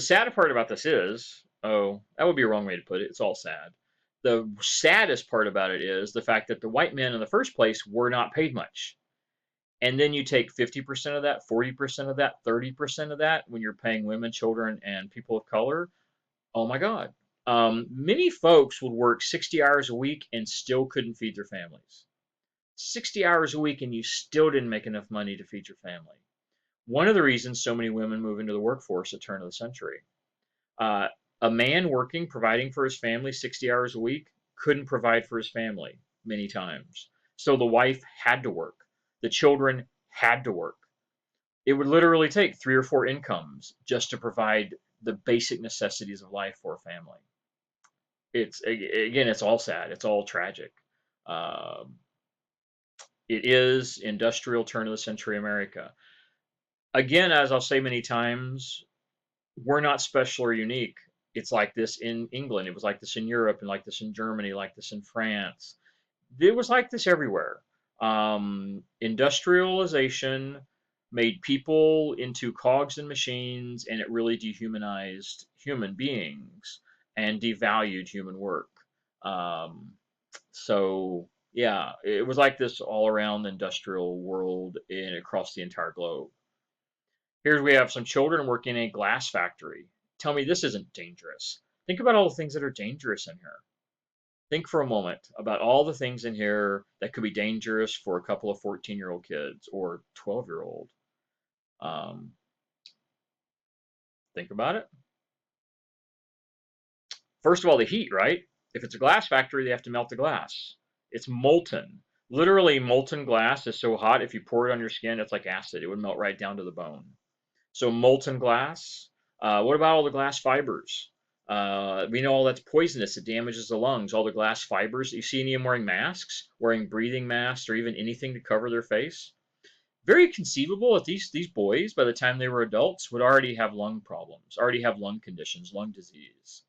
Speaker 1: sad part about this is, that would be a wrong way to put it. It's all sad. The saddest part about it is the fact that the white men in the first place were not paid much. And then you take 50% of that, 40% of that, 30% of that when you're paying women, children, and people of color. Oh my God. Many folks would work 60 hours a week and still couldn't feed their families. 60 hours a week and you still didn't make enough money to feed your family. One of the reasons so many women move into the workforce at the turn of the century. Uh, a man working, providing for his family 60 hours a week, couldn't provide for his family many times. So the wife had to work. The children had to work. It would literally take 3 or 4 incomes just to provide the basic necessities of life for a family. It's again, it's all sad. It's all tragic. Um, it is industrial turn of the century America. Again, as I'll say many times, we're not special or unique. It's like this in England. It was like this in Europe, and like this in Germany, like this in France. It was like this everywhere. Industrialization made people into cogs and machines, and it really dehumanized human beings and devalued human work. Um, so yeah, it was like this all around the industrial world and across the entire globe. Here we have some children working in a glass factory. Tell me this isn't dangerous. Think about all the things that are dangerous in here. Think for a moment about all the things in here that could be dangerous for a couple of 14-year-old kids or 12-year-old. Um, think about it. First of all, the heat, right? If it's a glass factory, they have to melt the glass. It's molten. Literally, molten glass is so hot, if you pour it on your skin, it's like acid. It would melt right down to the bone. So molten glass. What about all the glass fibers? We know all that's poisonous. It damages the lungs. All the glass fibers. You see any of them wearing masks, wearing breathing masks, or even anything to cover their face? Very conceivable that these boys, by the time they were adults, would already have lung problems, already have lung conditions, lung disease.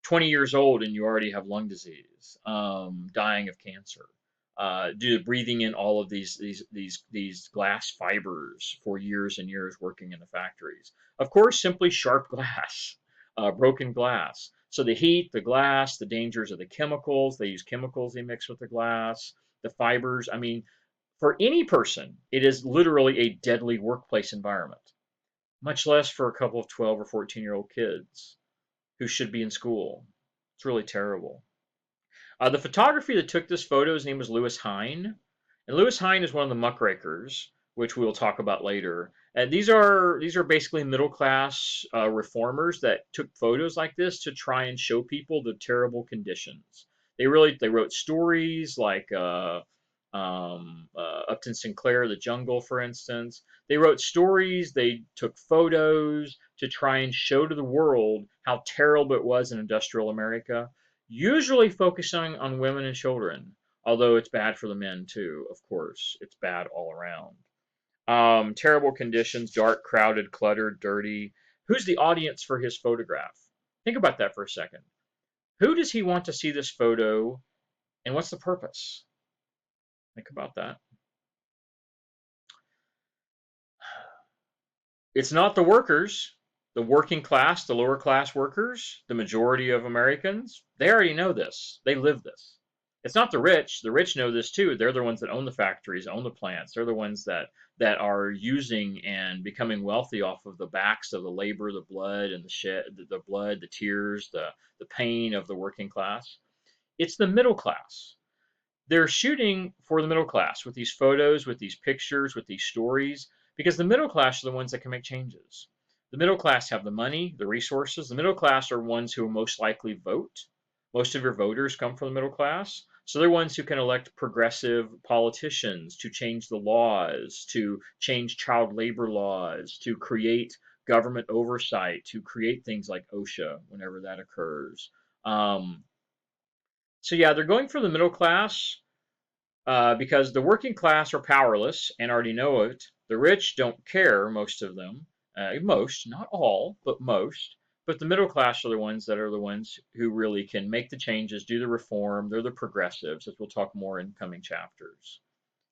Speaker 1: 20 years old and you already have lung disease, dying of cancer, due to breathing in all of these glass fibers for years and years working in the factories. Of course, simply sharp glass, broken glass. So the heat, the glass, the dangers of the chemicals. They use chemicals they mix with the glass, the fibers. I mean, for any person, it is literally a deadly workplace environment. Much less for a couple of 12 or 14-year-old kids who should be in school. It's really terrible. The photography that took this photo, his name was Lewis Hine. And Lewis Hine is one of the muckrakers, which we will talk about later. And these are basically middle class reformers that took photos like this to try and show people the terrible conditions. They wrote stories like Upton Sinclair, The Jungle, for instance. They wrote stories. They took photos to try and show to the world how terrible it was in industrial America, usually focusing on women and children, although it's bad for the men too, of course. It's bad all around. Terrible conditions, dark, crowded, cluttered, dirty. Who's the audience for his photograph? Think about that for a second. Who does he want to see this photo, and what's the purpose? Think about that. It's not the workers, the working class, the lower class workers, the majority of Americans. They already know this. They live this. It's not the rich. The rich know this too. They're the ones that own the factories, own the plants. They're the ones that are using and becoming wealthy off of the backs of the labor, the blood, and the blood, the tears, the pain of the working class. It's the middle class. They're shooting for the middle class with these photos, with these pictures, with these stories, because the middle class are the ones that can make changes. The middle class have the money, the resources. The middle class are ones who will most likely vote. Most of your voters come from the middle class. So they're ones who can elect progressive politicians to change the laws, to change child labor laws, to create government oversight, to create things like OSHA whenever that occurs. So yeah, they're going for the middle class because the working class are powerless and already know it. The rich don't care, most of them. Most, not all, but most. But the middle class are the ones who really can make the changes, do the reform. They're the progressives, as we'll talk more in coming chapters.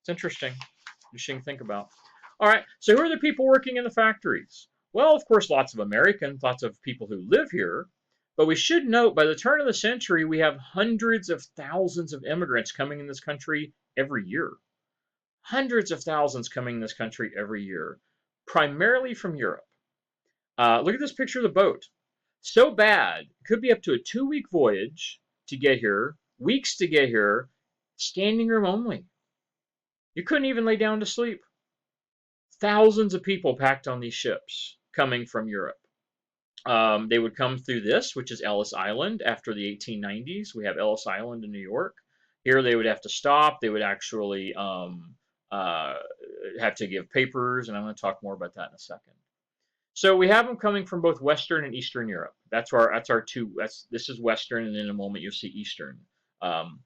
Speaker 1: It's interesting. Interesting to think about. All right, so who are the people working in the factories? Well, of course, lots of Americans, lots of people who live here. But we should note, by the turn of the century, we have hundreds of thousands of immigrants coming in this country every year. Hundreds of thousands coming in this country every year, primarily from Europe. Look at this picture of the boat. So bad, it could be up to a 2-week voyage to get here, weeks to get here, standing room only. You couldn't even lay down to sleep. Thousands of people packed on these ships coming from Europe. They would come through this, which is Ellis Island, after the 1890s. We have Ellis Island in New York. Here they would have to stop. They would actually uh, have to give papers, and I'm going to talk more about that in a second. So we have them coming from both Western and Eastern Europe. That's our two. This is Western, and in a moment you'll see Eastern. Um,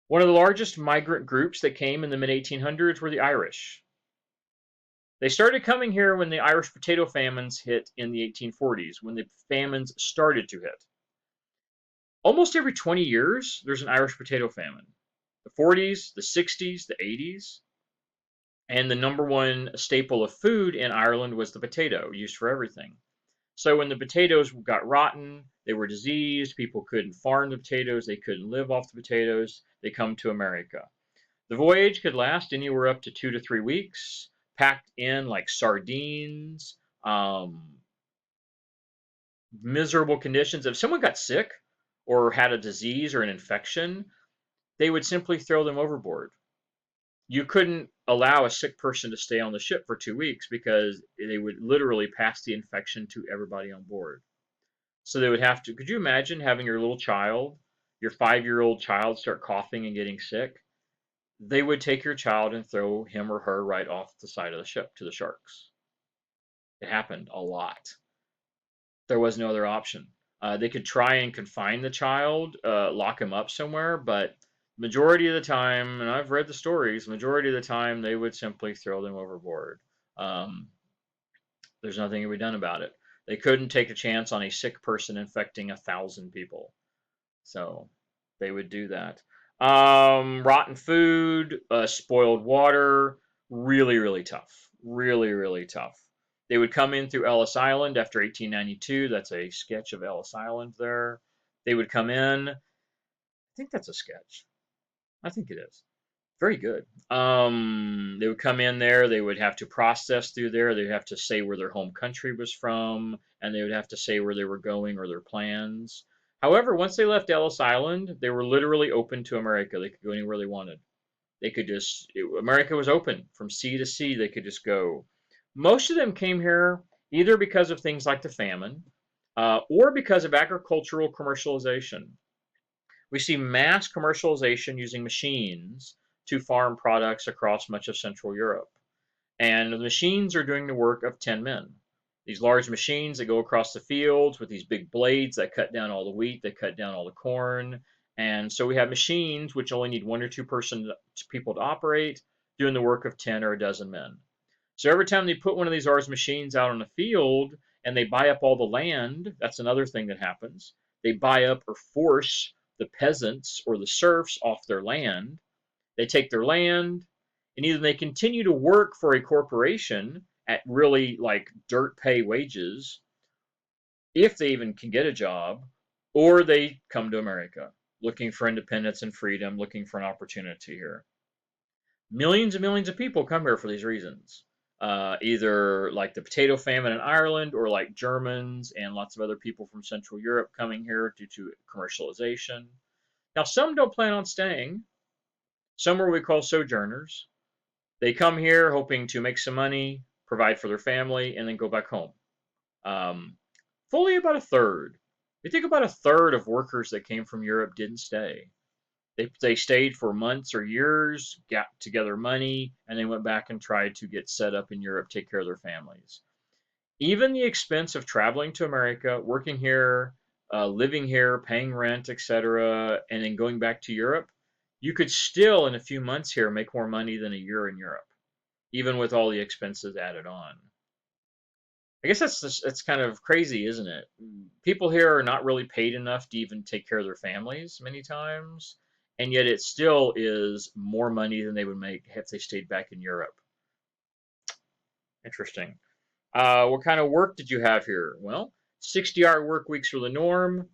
Speaker 1: One of the largest migrant groups that came in the mid 1800s were the Irish. They started coming here when the Irish potato famines hit in the 1840s, when the famines started to hit. Almost every 20 years, there's an Irish potato famine. The 40s, the 60s, the 80s. And the number one staple of food in Ireland was the potato, used for everything. So when the potatoes got rotten, they were diseased, people couldn't farm the potatoes, they couldn't live off the potatoes, they come to America. The voyage could last anywhere up to 2 to 3 weeks, packed in like sardines, miserable conditions. If someone got sick or had a disease or an infection, they would simply throw them overboard. You couldn't allow a sick person to stay on the ship for 2 weeks because they would literally pass the infection to everybody on board. So they would have to, could you imagine having your little child, your 5-year-old child, start coughing and getting sick? They would take your child and throw him or her right off the side of the ship to the sharks. It happened a lot. There was no other option. They could try and confine the child, lock him up somewhere, but majority of the time, and I've read the stories, majority of the time they would simply throw them overboard. Um, there's nothing to be done about it. They couldn't take a chance on a sick person infecting 1,000 people. So they would do that. Rotten food, spoiled water, really, really tough. Really, really tough. They would come in through Ellis Island after 1892. That's a sketch of Ellis Island there. They would come in. I think that's a sketch. I think it is. Very good. They would come in there. They would have to process through there. They would have to say where their home country was from, and they would have to say where they were going or their plans. However, once they left Ellis Island, they were literally open to America. They could go anywhere they wanted. They could America was open from sea to sea. They could just go. Most of them came here either because of things like the famine or because of agricultural commercialization. We see mass commercialization using machines to farm products across much of Central Europe. And the machines are doing the work of 10 men. These large machines that go across the fields with these big blades that cut down all the wheat, that cut down all the corn. And so we have machines which only need 1 or 2 people to operate, doing the work of 10 or a dozen men. So every time they put one of these large machines out on the field and they buy up all the land, that's another thing that happens. They buy up or force the peasants or the serfs off their land. They take their land, and either they continue to work for a corporation at really like dirt pay wages, if they even can get a job, or they come to America looking for independence and freedom, looking for an opportunity here. Millions and millions of people come here for these reasons. Either like the potato famine in Ireland, or like Germans and lots of other people from Central Europe coming here due to commercialization. Now, some don't plan on staying. Some are what we call sojourners. They come here hoping to make some money, provide for their family, and then go back home. Um, Fully about a third. We think about a third of workers that came from Europe didn't stay. They stayed for months or years, got together money, and they went back and tried to get set up in Europe, take care of their families. Even the expense of traveling to America, working here, living here, paying rent, etc., and then going back to Europe, you could still, in a few months here, make more money than a year in Europe, even with all the expenses added on. I guess that's kind of crazy, isn't it? People here are not really paid enough to even take care of their families many times, and yet it still is more money than they would make if they stayed back in Europe. Interesting. What kind of work did you have here? Well, 60-hour work weeks were the norm.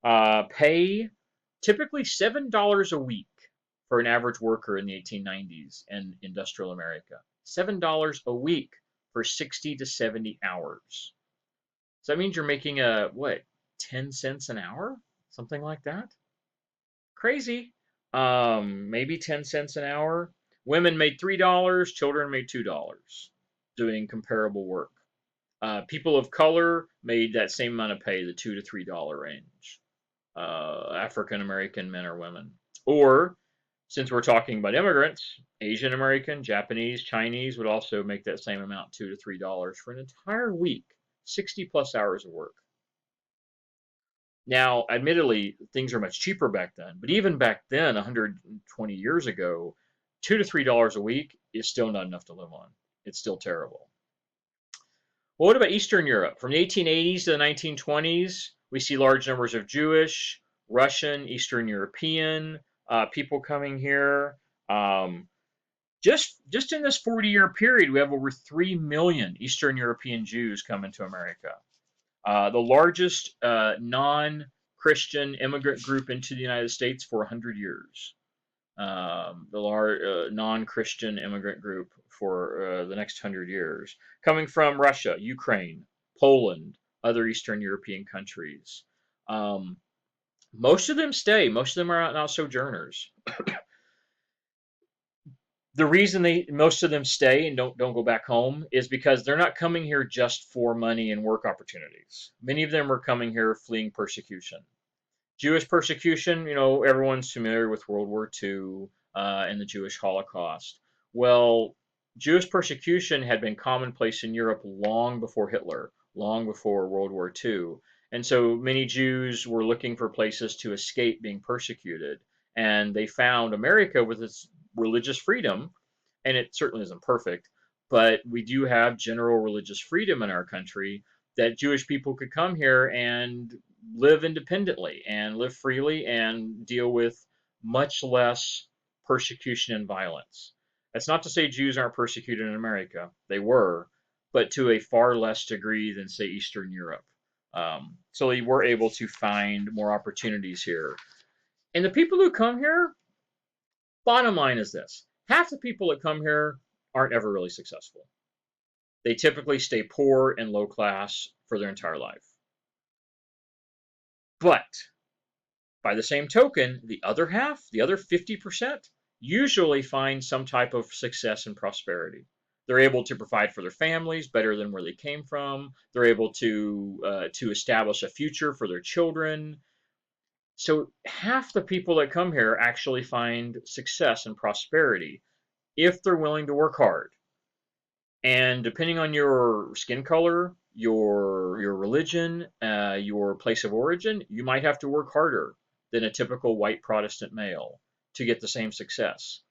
Speaker 1: Pay typically $7 a week for an average worker in the 1890s in industrial America. $7 a week for 60 to 70 hours. So that means you're making what, 10 cents an hour? Something like that? Crazy. Maybe 10 cents an hour. Women made $3, children made $2 doing comparable work. People of color made that same amount of pay, the $2 to $3 range. African American men or women. Or, since we're talking about immigrants, Asian American, Japanese, Chinese would also make that same amount, $2 to $3 for an entire week, 60 plus hours of work. Now, admittedly, things are much cheaper back then, but even back then, 120 years ago, $2 to $3 a week is still not enough to live on. It's still terrible. Well, what about Eastern Europe? From the 1880s to the 1920s, we see large numbers of Jewish, Russian, Eastern European people coming here. Um, just in this 40-year period, we have over 3 million Eastern European Jews coming to America. The largest non-Christian immigrant group into the United States for 100 years. The non-Christian immigrant group for the next 100 years, coming from Russia, Ukraine, Poland, other Eastern European countries. Most of them stay. Most of them are not sojourners. The reason most of them stay and don't go back home is because they're not coming here just for money and work opportunities. Many of them are coming here fleeing persecution. Jewish persecution, everyone's familiar with World War II and the Jewish Holocaust. Well, Jewish persecution had been commonplace in Europe long before Hitler, long before World War II. And so many Jews were looking for places to escape being persecuted. And they found America with its religious freedom, and it certainly isn't perfect, but we do have general religious freedom in our country that Jewish people could come here and live independently and live freely and deal with much less persecution and violence. That's not to say Jews aren't persecuted in America. They were, but to a far less degree than, say, Eastern Europe. So we were able to find more opportunities here. And the people who come here, bottom line is this: half the people that come here aren't ever really successful. They typically stay poor and low class for their entire life. But by the same token, the other half, the other 50%, usually find some type of success and prosperity. They're able to provide for their families better than where they came from. They're able to establish a future for their children. So half the people that come here actually find success and prosperity if they're willing to work hard. And depending on your skin color, your religion, your place of origin, you might have to work harder than a typical white Protestant male to get the same success.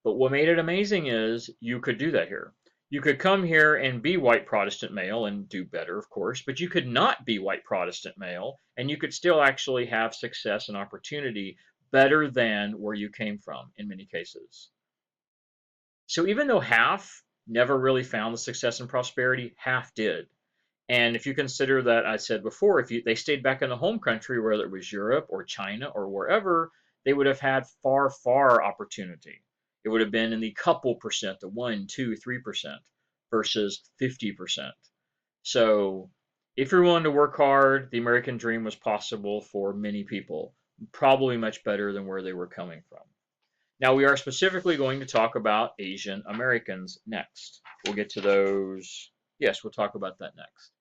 Speaker 1: But what made it amazing is you could do that here. You could come here and be white Protestant male and do better, of course, but you could not be white Protestant male and you could still actually have success and opportunity better than where you came from in many cases. So even though half never really found the success and prosperity, half did. And if you consider that, I said before, if they stayed back in the home country, whether it was Europe or China or wherever, they would have had far opportunity. It would have been in the couple percent, the 1, 2, 3% versus 50%. So if you're willing to work hard, the American dream was possible for many people, probably much better than where they were coming from. Now, we are specifically going to talk about Asian Americans next. We'll get to those. Yes, we'll talk about that next.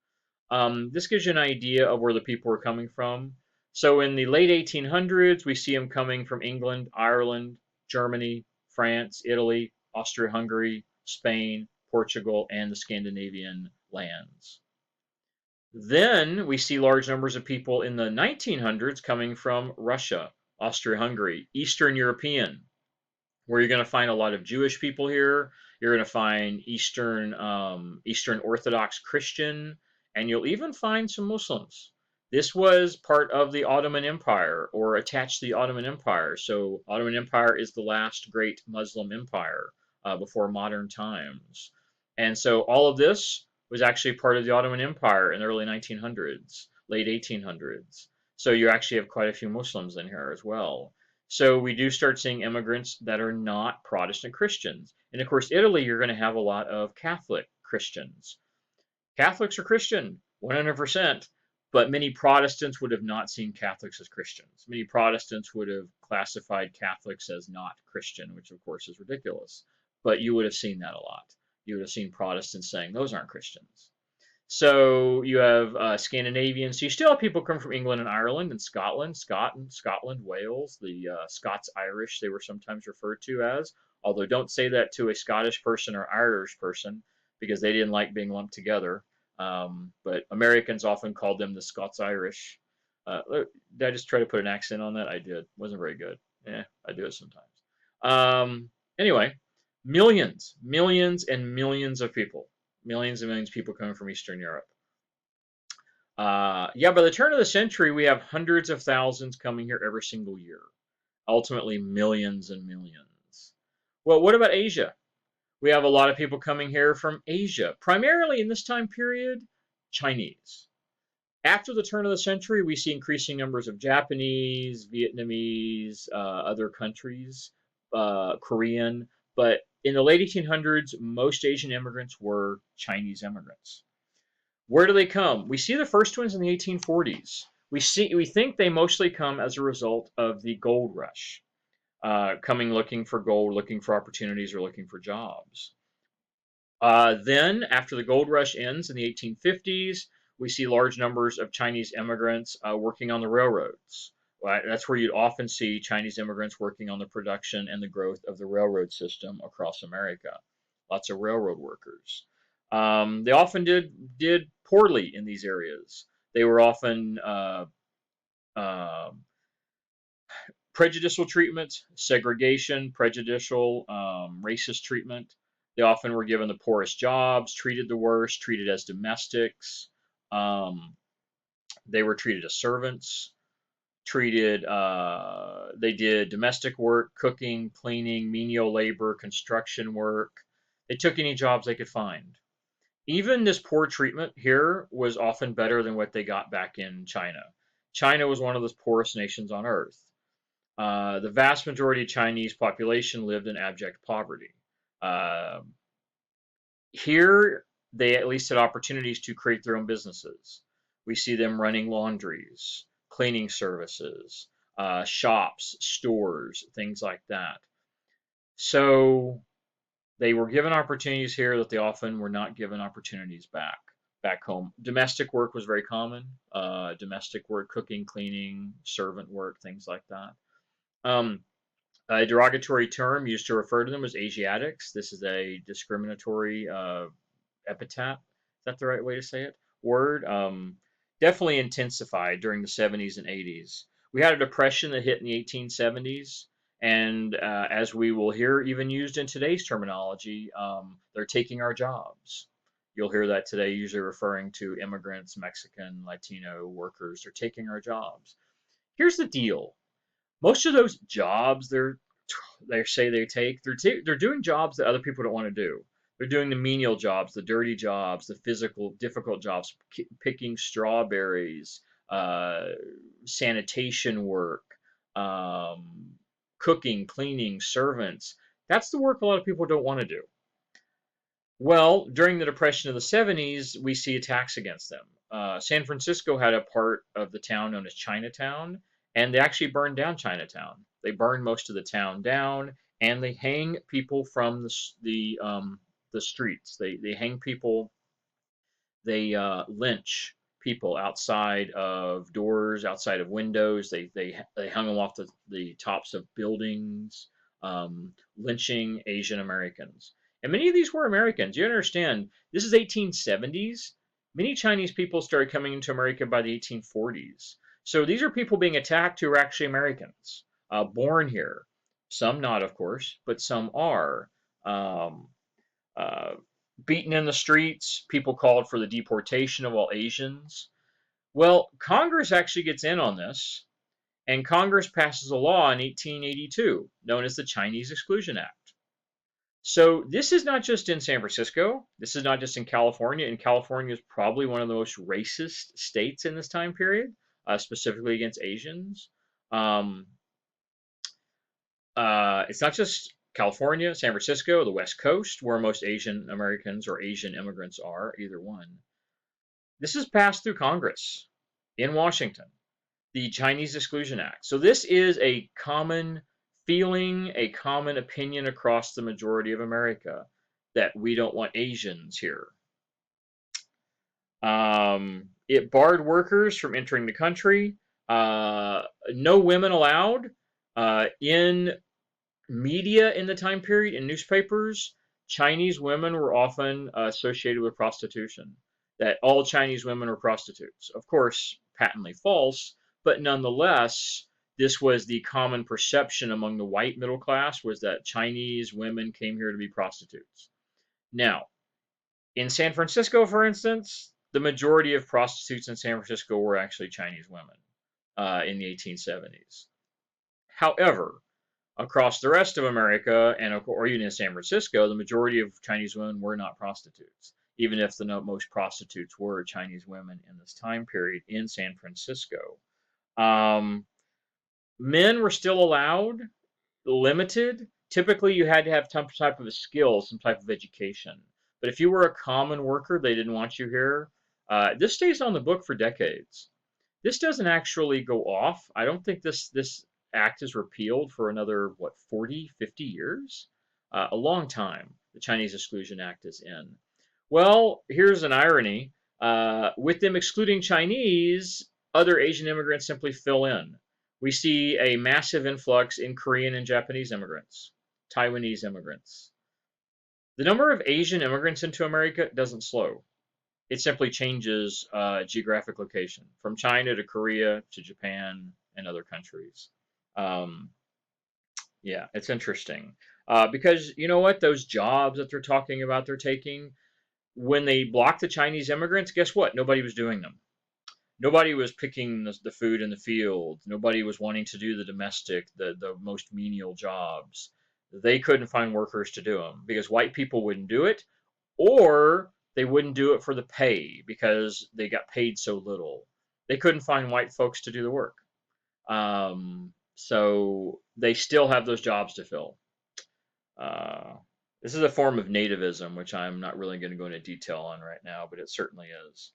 Speaker 1: This gives you an idea of where the people are coming from. So in the late 1800s, we see them coming from England, Ireland, Germany, France, Italy, Austria-Hungary, Spain, Portugal, and the Scandinavian lands. Then we see large numbers of people in the 1900s coming from Russia, Austria-Hungary, Eastern European, where you're going to find a lot of Jewish people here. You're going to find Eastern Orthodox Christian, and you'll even find some Muslims. This was part of the Ottoman Empire, or attached to the Ottoman Empire. So Ottoman Empire is the last great Muslim empire before modern times. And so all of this was actually part of the Ottoman Empire in the early 1900s, late 1800s. So you actually have quite a few Muslims in here as well. So we do start seeing immigrants that are not Protestant Christians. And of course, Italy, you're going to have a lot of Catholic Christians. Catholics are Christian, 100%, but many Protestants would have not seen Catholics as Christians. Many Protestants would have classified Catholics as not Christian, which of course is ridiculous. but you would have seen that a lot. You would have seen Protestants saying those aren't Christians. So you have Scandinavians. So you still have people come from England and Ireland and Scotland, Wales, the Scots-Irish they were sometimes referred to as. Although don't say that to a Scottish person or Irish person because they didn't like being lumped together. But Americans often called them the Scots-Irish. Did I just try to put an accent on that? I did. Wasn't very good. Yeah, I do it sometimes. Anyway, millions and millions of people millions and millions of people coming from Eastern Europe. Yeah, by the turn of the century, we have hundreds of thousands coming here every single year. Ultimately, millions and millions. Well, what about Asia? We have a lot of people coming here from Asia, primarily in this time period, Chinese. After the turn of the century, we see increasing numbers of Japanese, Vietnamese, other countries, Korean, but in the late 1800s, most Asian immigrants were Chinese immigrants. Where do they come? We see the first ones in the 1840s. We think they mostly come as a result of the gold rush, coming looking for gold, looking for opportunities, or looking for jobs. Then, after the gold rush ends in the 1850s, we see large numbers of Chinese immigrants working on the railroads. Right? That's where you'd often see Chinese immigrants working on the production and the growth of the railroad system across America. Lots of railroad workers. They often did poorly in these areas. They were often prejudicial treatment, segregation, prejudicial, racist treatment. They often were given the poorest jobs, treated the worst, treated as domestics. They were treated as servants. They did domestic work, cooking, cleaning, menial labor, construction work. They took any jobs they could find. Even this poor treatment here was often better than what they got back in China. China was one of the poorest nations on earth. The vast majority of Chinese population lived in abject poverty. Uh, Here, they at least had opportunities to create their own businesses. We see them running laundries, cleaning services, shops, stores, things like that. So they were given opportunities here that they often were not given opportunities back home. Domestic work was very common. Domestic work, cooking, cleaning, servant work, things like that. Um, a derogatory term used to refer to them was Asiatics. This is a discriminatory epithet. Is that the right way to say it? Word. Definitely intensified during the 70s and 80s. We had a depression that hit in the 1870s, and as we will hear, even used in today's terminology, they're taking our jobs. You'll hear that today, usually referring to immigrants, Mexican, Latino workers. They're taking our jobs. Here's the deal: most of those jobs they say they take, they're doing jobs that other people don't want to do. They're doing the menial jobs, the dirty jobs, the physical, difficult jobs, picking strawberries, sanitation work, um, cooking, cleaning, servants. That's the work a lot of people don't want to do. Well, during the Depression of the 70s, we see attacks against them. San Francisco had a part of the town known as Chinatown, and they actually burned down Chinatown. They burned most of the town down, and they hang people from the streets. They hang people. They lynch people outside of doors, outside of windows. They hung them off the tops of buildings, lynching Asian Americans. And many of these were Americans. You understand, this is 1870s. Many Chinese people started coming into America by the 1840s. So these are people being attacked who are actually Americans, born here. Some not, of course, but some are. Um, uh, Beaten in the streets, people called for the deportation of all Asians. Well, Congress actually gets in on this, and Congress passes a law in 1882 known as the Chinese Exclusion Act. So this is not just in San Francisco. This is not just in California. And California is probably one of the most racist states in this time period, specifically against Asians. Um, it's not just California, San Francisco, the West Coast, where most Asian Americans or Asian immigrants are, either one. This is passed through Congress in Washington, the Chinese Exclusion Act. So this is a common feeling a common opinion across the majority of America that we don't want Asians here. It barred workers from entering the country. No women allowed. In media in the time period, in newspapers, Chinese women were often associated with prostitution, that all Chinese women were prostitutes. Of course, patently false, but nonetheless, this was the common perception among the white middle class, was that Chinese women came here to be prostitutes. Now, in San Francisco, for instance, the majority of prostitutes in San Francisco were actually Chinese women in the 1870s. However, across the rest of America or even in San Francisco, the majority of Chinese women were not prostitutes, even if the most prostitutes were Chinese women in this time period in San Francisco. Um, Men were still allowed, limited. Typically, you had to have some type of a skill, some type of education. But if you were a common worker, they didn't want you here. This stays on the book for decades. This doesn't actually go off. I don't think this act is repealed for another, what, 40, 50 years? A long time the Chinese Exclusion Act is in. Well, here's an irony. With them excluding Chinese, other Asian immigrants simply fill in. We see a massive influx in Korean and Japanese immigrants, Taiwanese immigrants. The number of Asian immigrants into America doesn't slow. It simply changes geographic location from China to Korea to Japan and other countries. Um, yeah, it's interesting because you know what? Those jobs that they're talking about, they're taking, when they blocked the Chinese immigrants, guess what? Nobody was doing them. Nobody was picking the food in the field. Nobody was wanting to do the domestic, the most menial jobs. They couldn't find workers to do them because white people wouldn't do it, or they wouldn't do it for the pay because they got paid so little. They couldn't find white folks to do the work. So they still have those jobs to fill. Uh, this is a form of nativism, which I'm not really going to go into detail on right now, but it certainly is.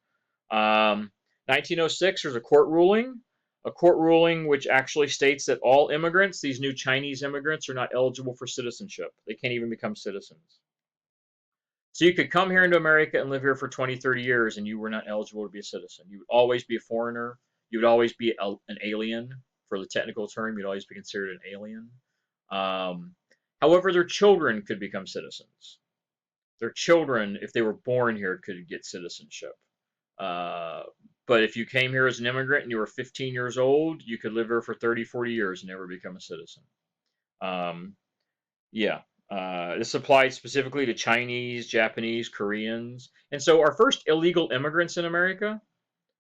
Speaker 1: 1906, there's a court ruling which actually states that all immigrants, these new Chinese immigrants, are not eligible for citizenship. They can't even become citizens. So you could come here into America and live here for 20, 30 years and you were not eligible to be a citizen. You would always be a foreigner. You would always be an alien, for the technical term. You'd always be considered an alien. Um, However, their children could become citizens. Their children, if they were born here, could get citizenship. Uh, but if you came here as an immigrant and you were 15 years old, you could live here for 30, 40 years and never become a citizen. Um, yeah. This applied specifically to Chinese, Japanese, Koreans. And so our first illegal immigrants in America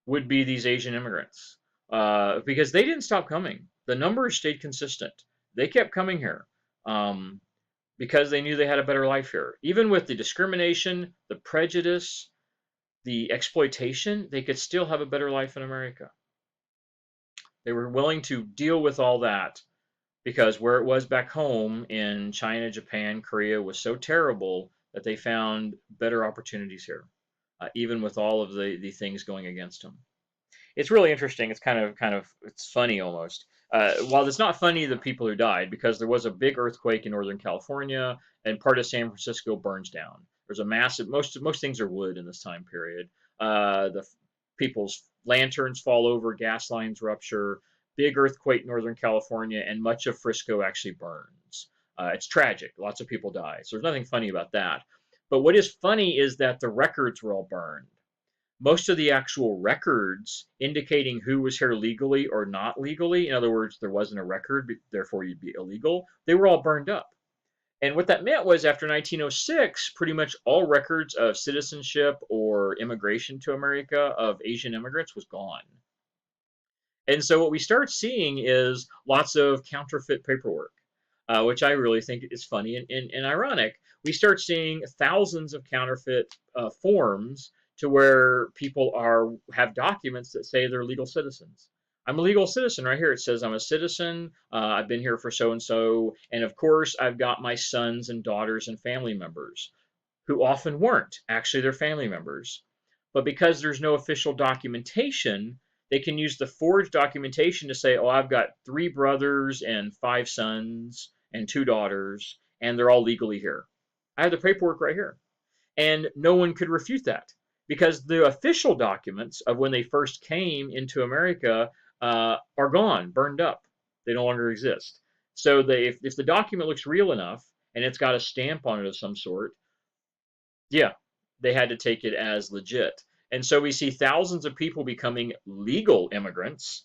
Speaker 1: would be these Asian immigrants because they didn't stop coming. The numbers stayed consistent. They kept coming here um, because they knew they had a better life here. Even with the discrimination, the prejudice, the exploitation, they could still have a better life in America. They were willing to deal with all that because where it was back home in China, Japan, Korea was so terrible that they found better opportunities here, even with all of the things going against them. It's really interesting. It's it's funny almost. While it's not funny the people who died, because there was a big earthquake in Northern California and part of San Francisco burns down. There's a massive, most things are wood in this time period. The people's lanterns fall over, gas lines rupture, big earthquake in Northern California, and much of Frisco actually burns. It's tragic. Lots of people die. So there's nothing funny about that. But what is funny is that the records were all burned. Most of the actual records indicating who was here legally or not legally, in other words, there wasn't a record, therefore you'd be illegal, they were all burned up. And what that meant was after 1906, pretty much all records of citizenship or immigration to America of Asian immigrants was gone. And so what we start seeing is lots of counterfeit paperwork, which I really think is funny and ironic. We start seeing thousands of counterfeit forms to where people have documents that say they're legal citizens. I'm a legal citizen right here. It says I'm a citizen. I've been here for so and so, and of course I've got my sons and daughters and family members, who often weren't actually their family members. But because there's no official documentation, They can use the forged documentation to say, oh, I've got 3 brothers and 5 sons and 2 daughters, and they're all legally here. I have the paperwork right here. And no one could refute that because the official documents of when they first came into America are gone, burned up. They no longer exist. So if the document looks real enough and it's got a stamp on it of some sort, yeah, they had to take it as legit. And so we see thousands of people becoming legal immigrants,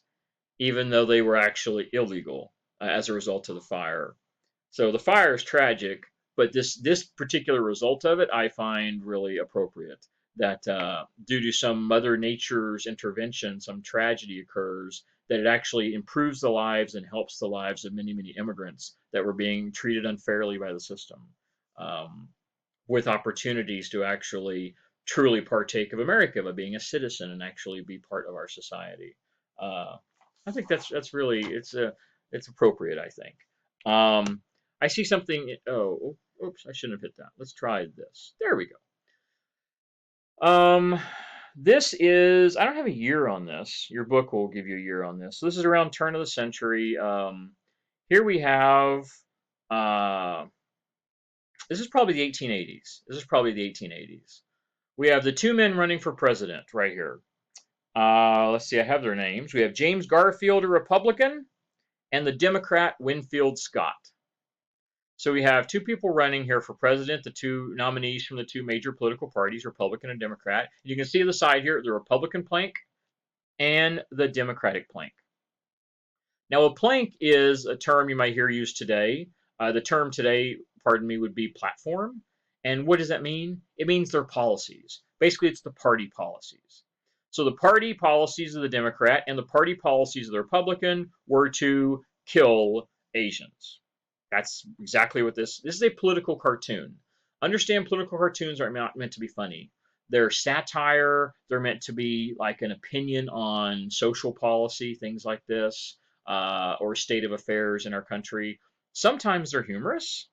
Speaker 1: even though they were actually illegal as a result of the fire. So the fire is tragic, but this particular result of it I find really appropriate. That due to some Mother Nature's intervention, some tragedy occurs, that it actually improves the lives and helps the lives of many, many immigrants that were being treated unfairly by the system, um, with opportunities to actually truly partake of America by being a citizen and actually be part of our society. Uh, I think that's really it's appropriate. I think. I see something. Oh, oops! I shouldn't have hit that. Let's try this. There we go. This is. I don't have a year on this. Your book will give you a year on this. So this is around turn of the century. Here we have. Uh, this is probably the 1880s. This is probably the 1880s. We have the 2 men running for president right here. Let's see. I have their names. We have James Garfield, a Republican, and the Democrat Winfield Scott. So we have 2 people running here for president, the 2 nominees from the 2 major political parties, Republican and Democrat. You can see the side here, the Republican plank and the Democratic plank. Now, a plank is a term you might hear used today. The term today, pardon me, would be platform. And what does that mean? It means their policies. Basically, it's the party policies. So the party policies of the Democrat and the party policies of the Republican were to kill Asians. That's exactly what this is a political cartoon. Understand political cartoons are not meant to be funny. They're satire. They're meant to be like an opinion on social policy, things like this, or state of affairs in our country. Sometimes they're humorous.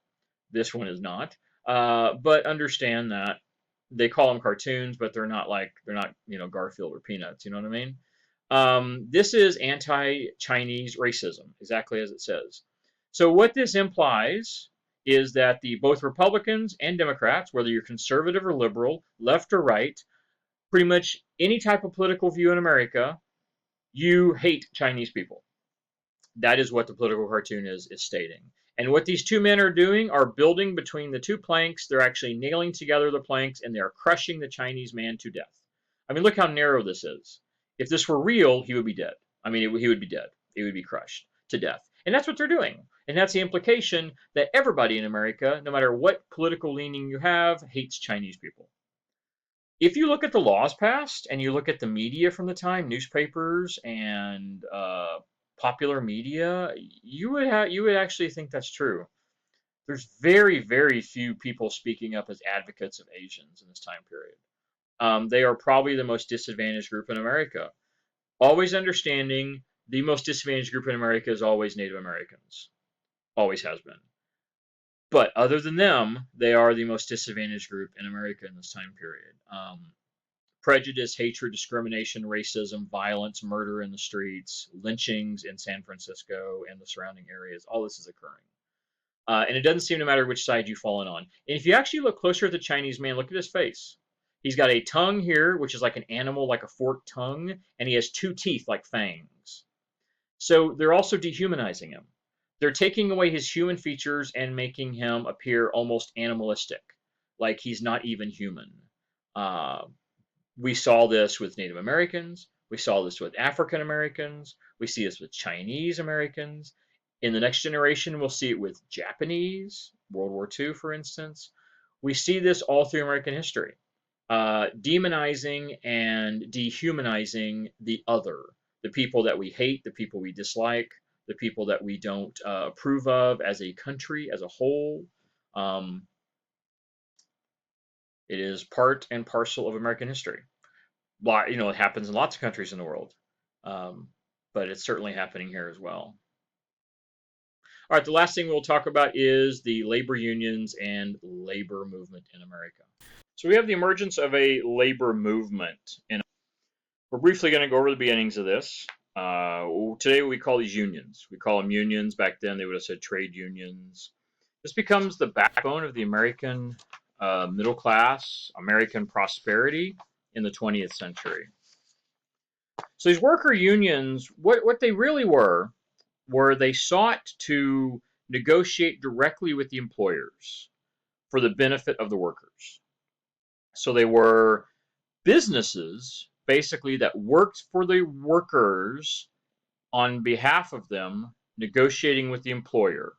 Speaker 1: This one is not. But understand that they call them cartoons, but they're not Garfield or Peanuts. You know what I mean? This is anti-Chinese racism, exactly as it says. So what this implies is that the both Republicans and Democrats, whether you're conservative or liberal, left or right, pretty much any type of political view in America, you hate Chinese people. That is what the political cartoon is stating. And what these 2 men are doing are building between the 2 planks. They're actually nailing together the planks and they are crushing the Chinese man to death. I mean, look how narrow this is. If this were real, he would be dead. I mean, he would be dead. He would be crushed to death. And that's what they're doing. And that's the implication that everybody in America, no matter what political leaning you have, hates Chinese people. If you look at the laws passed and you look at the media from the time, newspapers and popular media, you would actually think that's true. There's very, very few people speaking up as advocates of Asians in this time period. They are probably the most disadvantaged group in America. Always understanding the most disadvantaged group in America is always Native Americans. Always has been. But other than them, they are the most disadvantaged group in America in this time period. Prejudice, hatred, discrimination, racism, violence, murder in the streets, lynchings in San Francisco and the surrounding areas, all this is occurring. And it doesn't seem to matter which side you fall in on. And if you actually look closer at the Chinese man, look at his face. He's got a tongue here, which is like an animal, like a forked tongue, and he has 2 teeth like fangs. So they're also dehumanizing him. They're taking away his human features and making him appear almost animalistic, like he's not even human. Uh, we saw this with Native Americans. We saw this with African Americans. We see this with Chinese Americans. In the next generation, we'll see it with Japanese, World War II, for instance. We see this all through American history, demonizing and dehumanizing the other, the people that we hate, the people we dislike, the people that we don't approve of as a country, as a whole. It is part and parcel of American history. It happens in lots of countries in the world, but it's certainly happening here as well. All right, the last thing we'll talk about is the labor unions and labor movement in America. So we have the emergence of a labor movement. We're briefly going to go over the beginnings of this. Today we call these unions. We call them unions. Back then they would have said trade unions. This becomes the backbone of the American middle class, American prosperity in the 20th century. So these worker unions, what they really were they sought to negotiate directly with the employers for the benefit of the workers. So they were businesses basically that worked for the workers on behalf of them, negotiating with the employer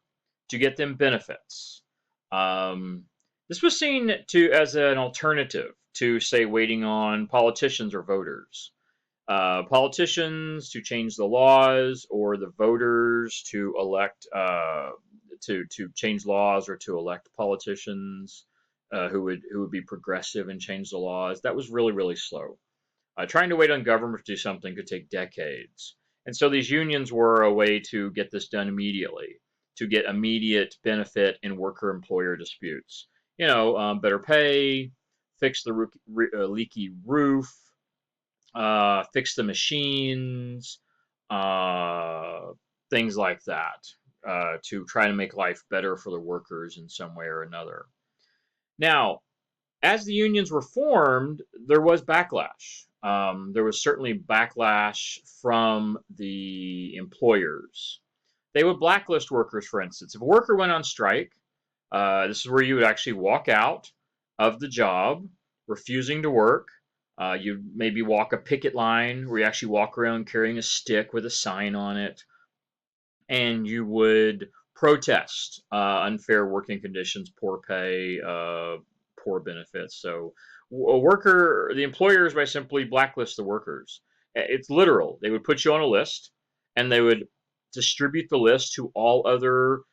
Speaker 1: to get them benefits. This was seen as an alternative to, say, waiting on politicians or voters. Politicians to change the laws, or the voters to elect to change laws, or to elect politicians who would be progressive and change the laws. That was really, really slow. Trying to wait on government to do something could take decades. And so these unions were a way to get this done immediately, to get immediate benefit in worker-employer disputes. Better pay, fix the leaky roof, fix the machines, things like that, to try to make life better for the workers in some way or another. Now, as the unions were formed, there was backlash. There was certainly backlash from the employers. They would blacklist workers, for instance. If a worker went on strike, this is where you would actually walk out of the job, refusing to work. You'd maybe walk a picket line where you actually walk around carrying a stick with a sign on it, and you would protest unfair working conditions, poor pay, poor benefits. So the employers, by simply blacklist the workers. It's literal. They would put you on a list, and they would distribute the list to all other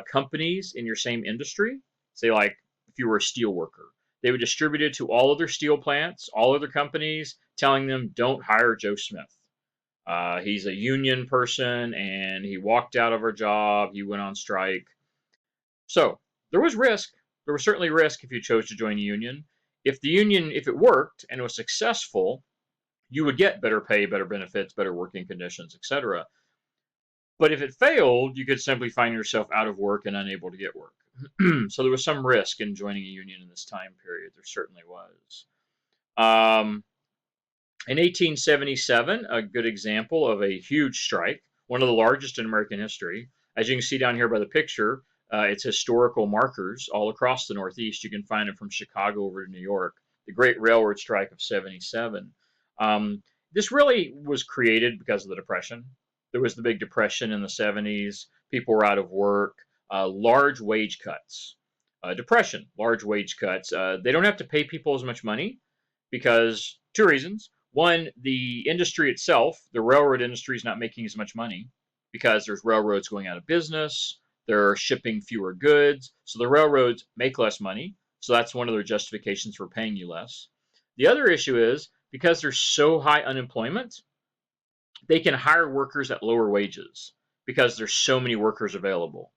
Speaker 1: companies in your same industry. Say, like, if you were a steel worker, they would distribute it to all other steel plants, all other companies, telling them, don't hire Joe Smith. He's a union person, and he walked out of our job. He went on strike. So there was risk. There was certainly risk if you chose to join a union. If it worked and was successful, you would get better pay, better benefits, better working conditions, etc. But if it failed, you could simply find yourself out of work and unable to get work. So there was some risk in joining a union in this time period. There certainly was. In 1877, a good example of a huge strike, one of the largest in American history. As you can see down here by the picture, it's historical markers all across the Northeast. You can find it from Chicago over to New York. The Great Railroad Strike of 77. This really was created because of the Depression. There was the big Depression in the 70s. People were out of work. Large wage cuts. Depression, large wage cuts. They don't have to pay people as much money because two reasons. One, the industry itself, the railroad industry, is not making as much money because there's railroads going out of business. They're shipping fewer goods. So the railroads make less money. So that's one of their justifications for paying you less. The other issue is because there's so high unemployment, they can hire workers at lower wages because there's so many workers available.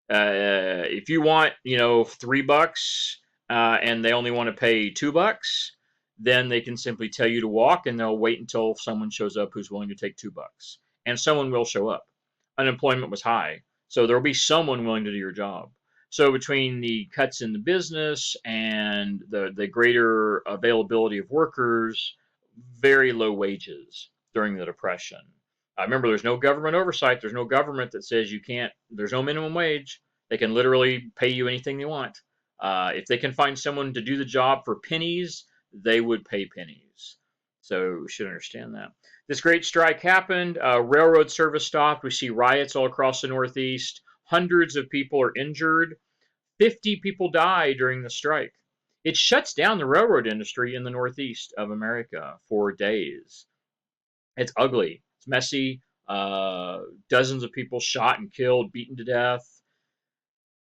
Speaker 1: If you want, $3, and they only want to pay $2, then they can simply tell you to walk, and they'll wait until someone shows up who's willing to take $2. And someone will show up. Unemployment was high, so there'll be someone willing to do your job. So between the cuts in the business and the greater availability of workers, very low wages during the Depression. I remember there's no government oversight. There's no government that says you can't, there's no minimum wage. They can literally pay you anything they want. If they can find someone to do the job for pennies, they would pay pennies. So we should understand that. This great strike happened. Railroad service stopped. We see riots all across the Northeast. Hundreds of people are injured. 50 people die during the strike. It shuts down the railroad industry in the Northeast of America for days. It's ugly. It's messy. Dozens of people shot and killed, beaten to death.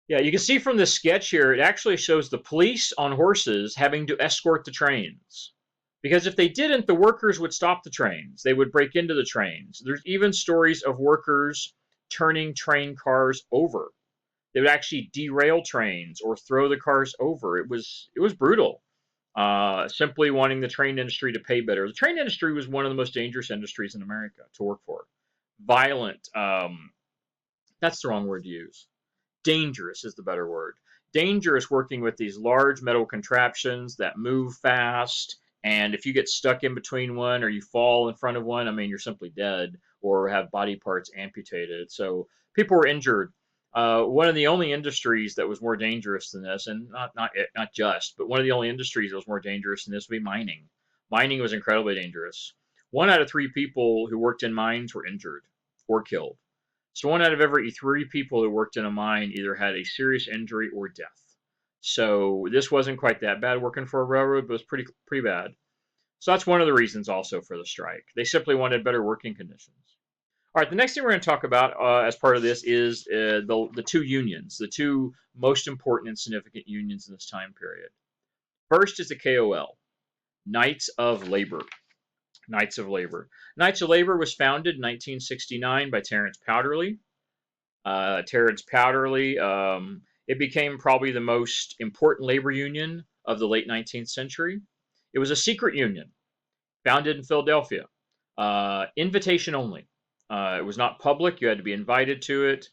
Speaker 1: Yeah, you can see from this sketch here, it actually shows the police on horses having to escort the trains. Because if they didn't, the workers would stop the trains. They would break into the trains. There's even stories of workers turning train cars over. They would actually derail trains or throw the cars over. It was brutal. simply wanting the train industry to pay better. The train industry was one of the most dangerous industries in America to work for. Violent, that's the wrong word to use. Dangerous is the better word. Dangerous working with these large metal contraptions that move fast. And if you get stuck in between one or you fall in front of one, I mean, you're simply dead or have body parts amputated. So people were injured. One of the only industries that was more dangerous than this, and not just, but one of the only industries that was more dangerous than this would be mining. Mining was incredibly dangerous. 1 out of 3 people who worked in mines were injured or killed. So 1 out of every 3 people who worked in a mine either had a serious injury or death. So this wasn't quite that bad working for a railroad, but it was pretty bad. So that's one of the reasons also for the strike. They simply wanted better working conditions. All right, the next thing we're going to talk about as part of this is the 2 unions, the 2 most important and significant unions in this time period. First is the KOL, Knights of Labor. Knights of Labor. Knights of Labor was founded in 1969 by Terence Powderly. Terence Powderly. It became probably the most important labor union of the late 19th century. It was a secret union founded in Philadelphia, invitation only. It was not public. You had to be invited to it.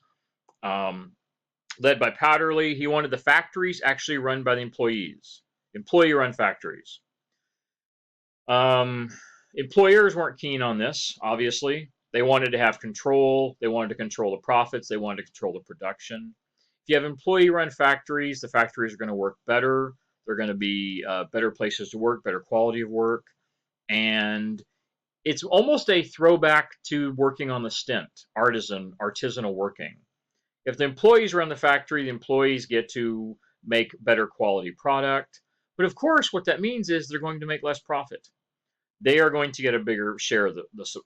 Speaker 1: Led by Powderly, he wanted the factories actually run by the employees, employee-run factories. Employers weren't keen on this, obviously. They wanted to have control. They wanted to control the profits. They wanted to control the production. If you have employee-run factories, the factories are going to work better. They're going to be better places to work, better quality of work. And it's almost a throwback to working on the stint, artisanal working. If the employees run the factory, the employees get to make better quality product. But of course, what that means is they're going to make less profit. They are going to get a bigger share of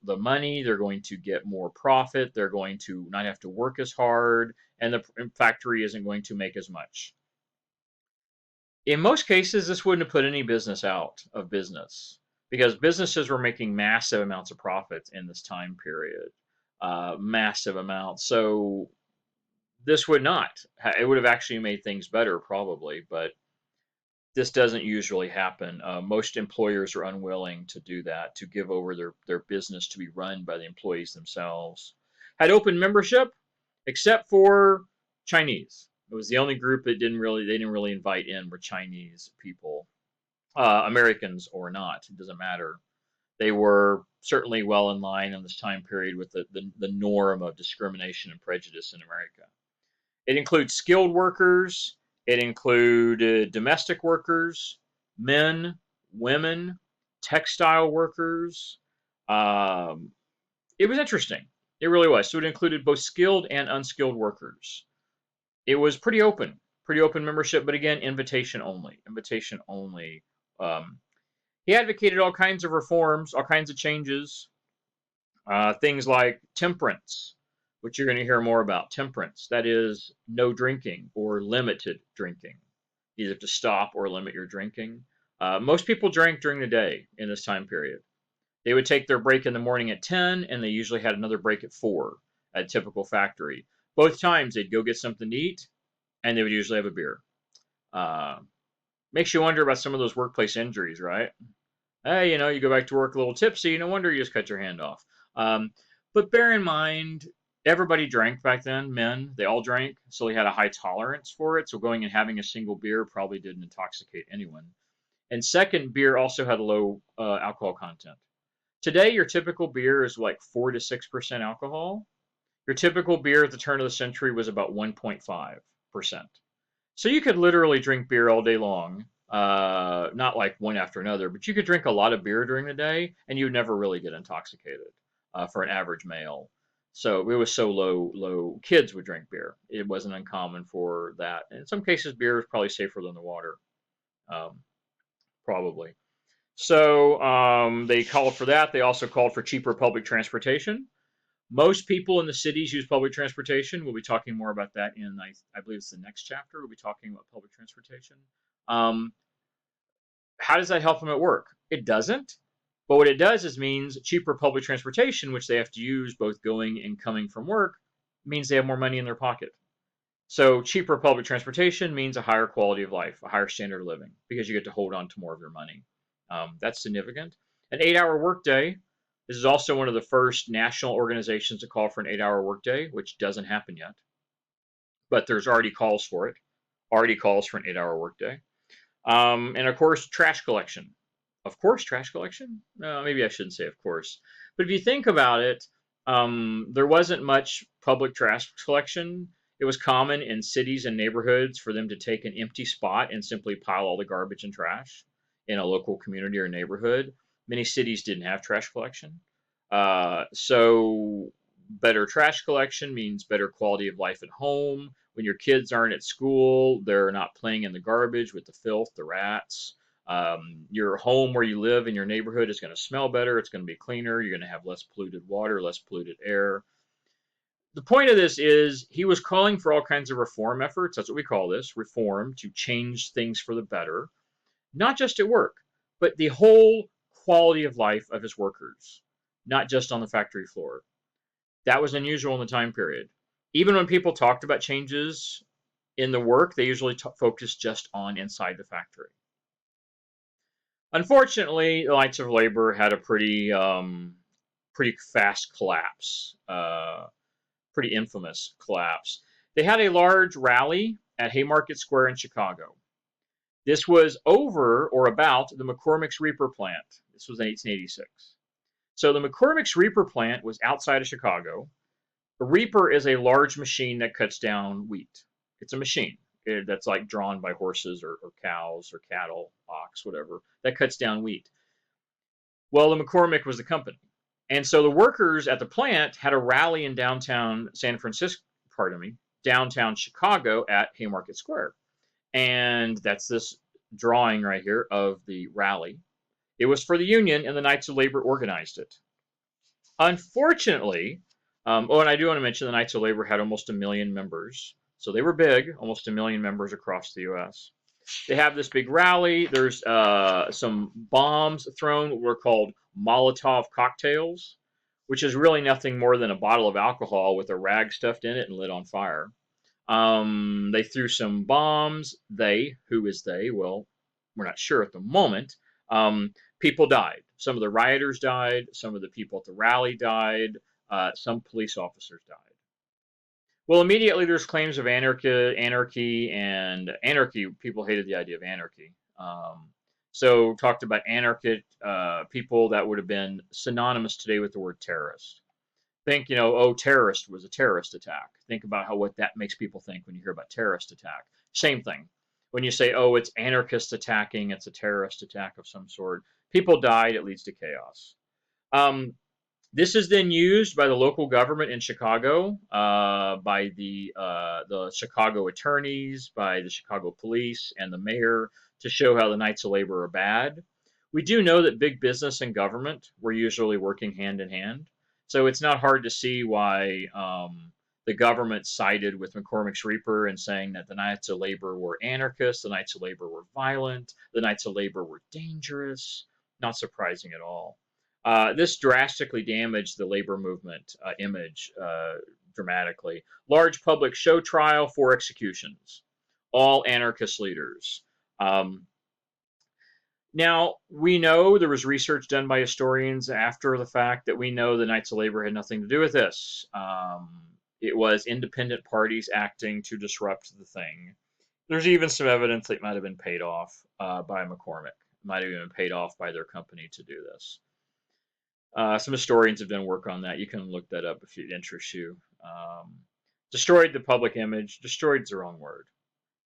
Speaker 1: the money. They're going to get more profit. They're going to not have to work as hard, and the factory isn't going to make as much. In most cases, this wouldn't have put any business out of business because businesses were making massive amounts of profit in this time period, massive amounts. So this would not. It would have actually made things better probably, but this doesn't usually happen. Most employers are unwilling to do that, to give over their business to be run by the employees themselves. Had open membership, except for Chinese. It was the only group that they didn't really invite in were Chinese people, Americans or not. It doesn't matter. They were certainly well in line in this time period with the norm of discrimination and prejudice in America. It includes skilled workers. It included domestic workers, men, women, textile workers. It was interesting. It really was. So it included both skilled and unskilled workers. It was pretty open membership, but again, invitation only. Invitation only. He advocated all kinds of reforms, all kinds of changes, things like temperance, which you're going to hear more about. Temperance, that is no drinking or limited drinking, either to stop or limit your drinking. Most people drank during the day in this time period. They would take their break in the morning at 10, and they usually had another break at 4 at a typical factory. Both times they'd go get something to eat, and they would usually have a beer. Makes you wonder about some of those workplace injuries, right? Hey, you go back to work a little tipsy, no wonder you just cut your hand off. But bear in mind, everybody drank back then, men, they all drank, so they had a high tolerance for it. So going and having a single beer probably didn't intoxicate anyone. And second, beer also had a low alcohol content. Today, your typical beer is like 4 to 6% alcohol. Your typical beer at the turn of the century was about 1.5%. So you could literally drink beer all day long, not like one after another, but you could drink a lot of beer during the day and you'd never really get intoxicated for an average male. So it was so low. Kids would drink beer. It wasn't uncommon for that. In some cases, beer is probably safer than the water, probably. So they called for that. They also called for cheaper public transportation. Most people in the cities use public transportation. We'll be talking more about that in, I believe it's the next chapter. We'll be talking about public transportation. How does that help them at work? It doesn't. But what it does is means cheaper public transportation, which they have to use both going and coming from work, means they have more money in their pocket. So cheaper public transportation means a higher quality of life, a higher standard of living, because you get to hold on to more of your money. That's significant. An 8-hour workday. This is also one of the first national organizations to call for an 8-hour workday, which doesn't happen yet, but there's already calls for it. Already calls for an 8-hour workday. And of course, trash collection. Of course, trash collection? Maybe I shouldn't say of course. But if you think about it, there wasn't much public trash collection. It was common in cities and neighborhoods for them to take an empty spot and simply pile all the garbage and trash in a local community or neighborhood. Many cities didn't have trash collection. So, better trash collection means better quality of life at home. When your kids aren't at school, they're not playing in the garbage with the filth, the rats. Your home where you live in your neighborhood is going to smell better. It's going to be cleaner. You're going to have less polluted water, less polluted air. The point of this is he was calling for all kinds of reform efforts. That's what we call this reform, to change things for the better, not just at work, but the whole quality of life of his workers, not just on the factory floor. That was unusual in the time period. Even when people talked about changes in the work, they usually focused just on inside the factory. Unfortunately, the Knights of Labor had a pretty fast collapse, pretty infamous collapse. They had a large rally at Haymarket Square in Chicago. This was over or about the McCormick's Reaper plant. This was in 1886. So the McCormick's Reaper plant was outside of Chicago. A reaper is a large machine that cuts down wheat. It's a machine that's like drawn by horses or cows or cattle, ox, whatever, that cuts down wheat. Well, the McCormick was the company. And so the workers at the plant had a rally in downtown San Francisco, pardon me, downtown Chicago at Haymarket Square. And that's this drawing right here of the rally. It was for the Union, and the Knights of Labor organized it. Unfortunately, and I do want to mention the Knights of Labor had almost 1 million members. So they were big, almost 1 million members across the U.S. They have this big rally. There's some bombs thrown, what were called Molotov cocktails, which is really nothing more than a bottle of alcohol with a rag stuffed in it and lit on fire. They threw some bombs. Who is they? Well, we're not sure at the moment. People died. Some of the rioters died. Some of the people at the rally died. Some police officers died. Well, immediately there's claims of anarchy, and anarchy. People hated the idea of anarchy. So talked about anarchic people that would have been synonymous today with the word terrorist. Think, oh, terrorist was a terrorist attack. Think about what that makes people think when you hear about terrorist attack. Same thing. When you say, oh, it's anarchist attacking, it's a terrorist attack of some sort. People died, it leads to chaos. This is then used by the local government in Chicago, by the Chicago attorneys, by the Chicago police, and the mayor to show how the Knights of Labor are bad. We do know that big business and government were usually working hand in hand, so it's not hard to see why the government sided with McCormick's Reaper and saying that the Knights of Labor were anarchists, the Knights of Labor were violent, the Knights of Labor were dangerous. Not surprising at all. This drastically damaged the labor movement image dramatically. Large public show trial, 4 executions, all anarchist leaders. Now, we know there was research done by historians after the fact that we know the Knights of Labor had nothing to do with this. It was independent parties acting to disrupt the thing. There's even some evidence that it might have been paid off by McCormick. Might have even been paid off by their company to do this. Some historians have done work on that. You can look that up if it interests you. Destroyed the public image. Destroyed is the wrong word.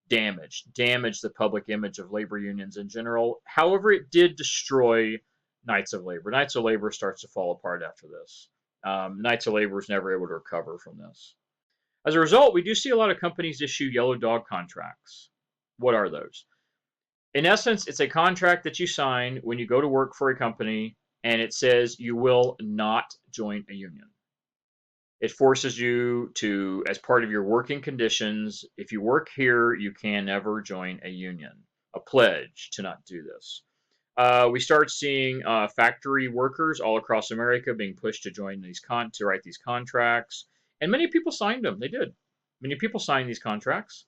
Speaker 1: Damaged the public image of labor unions in general. However, it did destroy Knights of Labor. Knights of Labor starts to fall apart after this. Knights of Labor is never able to recover from this. As a result, we do see a lot of companies issue yellow dog contracts. What are those? In essence, it's a contract that you sign when you go to work for a company, and it says you will not join a union. It forces you to, as part of your working conditions, if you work here, you can never join a union. A pledge to not do this. We start seeing factory workers all across America being pushed to join to write these contracts, and many people signed them. They did. Many people signed these contracts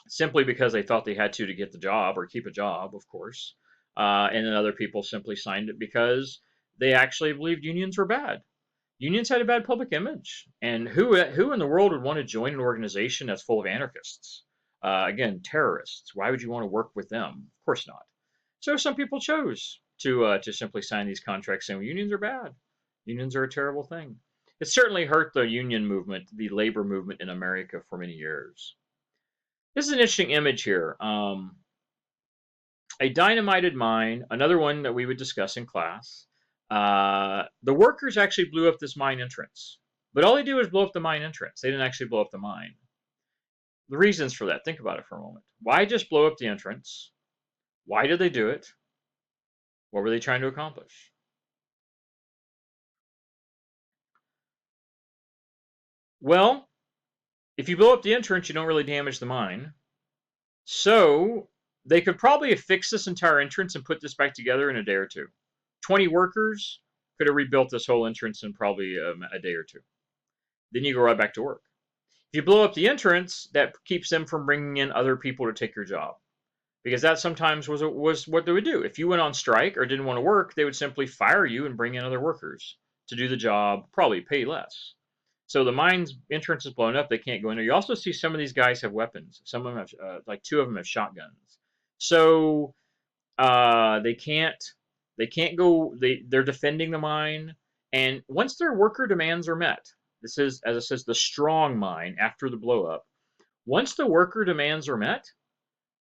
Speaker 1: simply because they thought they had to get the job or keep a job, of course. And then other people simply signed it because they actually believed unions were bad. Unions had a bad public image, and who in the world would want to join an organization that's full of anarchists? Again, terrorists. Why would you want to work with them? Of course not. So some people chose to simply sign these contracts saying, well, unions are bad. Unions are a terrible thing. It certainly hurt the union movement, the labor movement in America for many years. This is an interesting image here. A dynamited mine, another one that we would discuss in class. The workers actually blew up this mine entrance, but all they did was blow up the mine entrance. They didn't actually blow up the mine. The reasons for that, think about it for a moment. Why just blow up the entrance? Why did they do it? What were they trying to accomplish? Well, if you blow up the entrance, you don't really damage the mine. So they could probably have fixed this entire entrance and put this back together in a day or two. 20 workers could have rebuilt this whole entrance in probably a day or two. Then you go right back to work. If you blow up the entrance, that keeps them from bringing in other people to take your job. Because that sometimes was what they would do. If you went on strike or didn't want to work, they would simply fire you and bring in other workers to do the job, probably pay less. So the mine's entrance is blown up. They can't go in there. You also see some of these guys have weapons. Some of them have, like two of them have shotguns. So they can't go. They're defending the mine, and once their worker demands are met, this is, as it says, the strong mine after the blow up. Once the worker demands are met,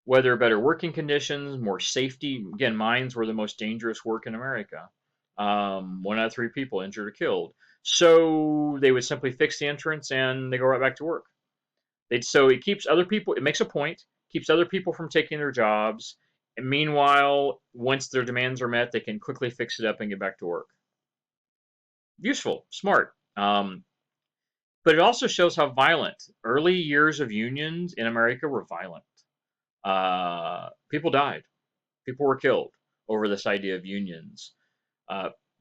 Speaker 1: whether better working conditions, more safety. Again, mines were the most dangerous work in America. 1 out of 3 people injured or killed. So they would simply fix the entrance and they go right back to work. So it keeps other people, it makes a point, keeps other people from taking their jobs. And meanwhile, once their demands are met, they can quickly fix it up and get back to work. Useful, smart. But it also shows how violent early years of unions in America were violent. People died. People were killed over this idea of unions.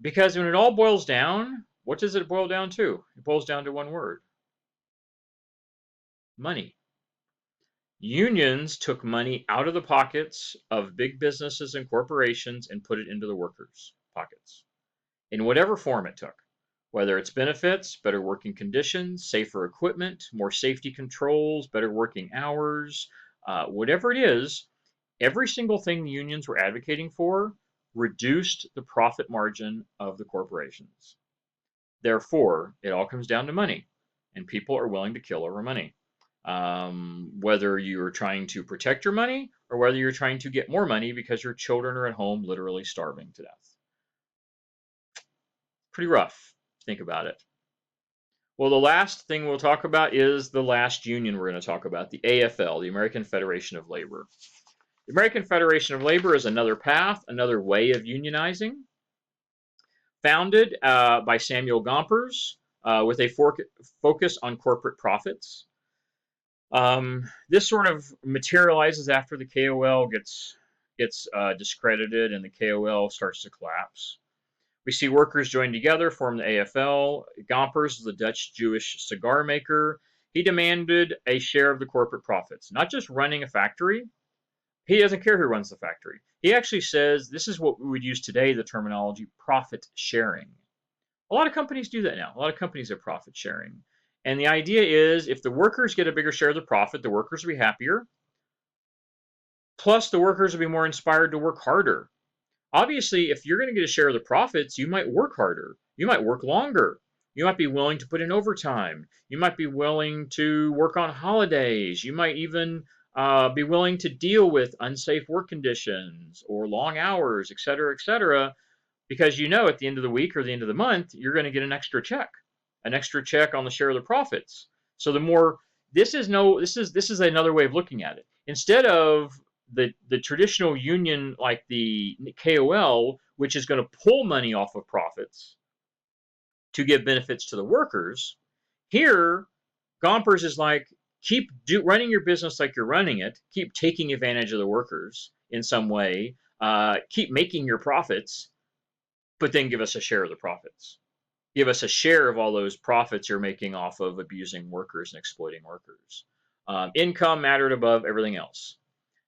Speaker 1: Because when it all boils down, what does it boil down to? It boils down to one word: money. Unions took money out of the pockets of big businesses and corporations and put it into the workers' pockets in whatever form it took, whether it's benefits, better working conditions, safer equipment, more safety controls, better working hours, whatever it is. Every single thing the unions were advocating for reduced the profit margin of the corporations. Therefore, it all comes down to money, and people are willing to kill over money. Whether you're trying to protect your money or whether you're trying to get more money because your children are at home literally starving to death. Pretty rough, think about it. Well, the last thing we'll talk about is the last union we're going to talk about, the AFL, the American Federation of Labor. The American Federation of Labor is another path, another way of unionizing, founded by Samuel Gompers with a focus on corporate profits. This sort of materializes after the KOL gets discredited and the KOL starts to collapse. We see workers join together, form the AFL. Gompers is a Dutch-Jewish cigar maker. He demanded a share of the corporate profits, not just running a factory. He doesn't care who runs the factory. He actually says this is what we would use today, the terminology profit sharing. A lot of companies do that now. A lot of companies are profit sharing. And the idea is if the workers get a bigger share of the profit, the workers will be happier. Plus, the workers will be more inspired to work harder. Obviously, if you're going to get a share of the profits, you might work harder. You might work longer. You might be willing to put in overtime. You might be willing to work on holidays. You might even be willing to deal with unsafe work conditions or long hours, et cetera, because you know at the end of the week or the end of the month, you're going to get an extra check on the share of the profits. So the more this is another way of looking at it. Instead of the traditional union like the KOL, which is going to pull money off of profits to give benefits to the workers, here Gompers is like, keep running your business like you're running it, keep taking advantage of the workers in some way, keep making your profits, but then give us a share of the profits. Give us a share of all those profits you're making off of abusing workers and exploiting workers. Income mattered above everything else.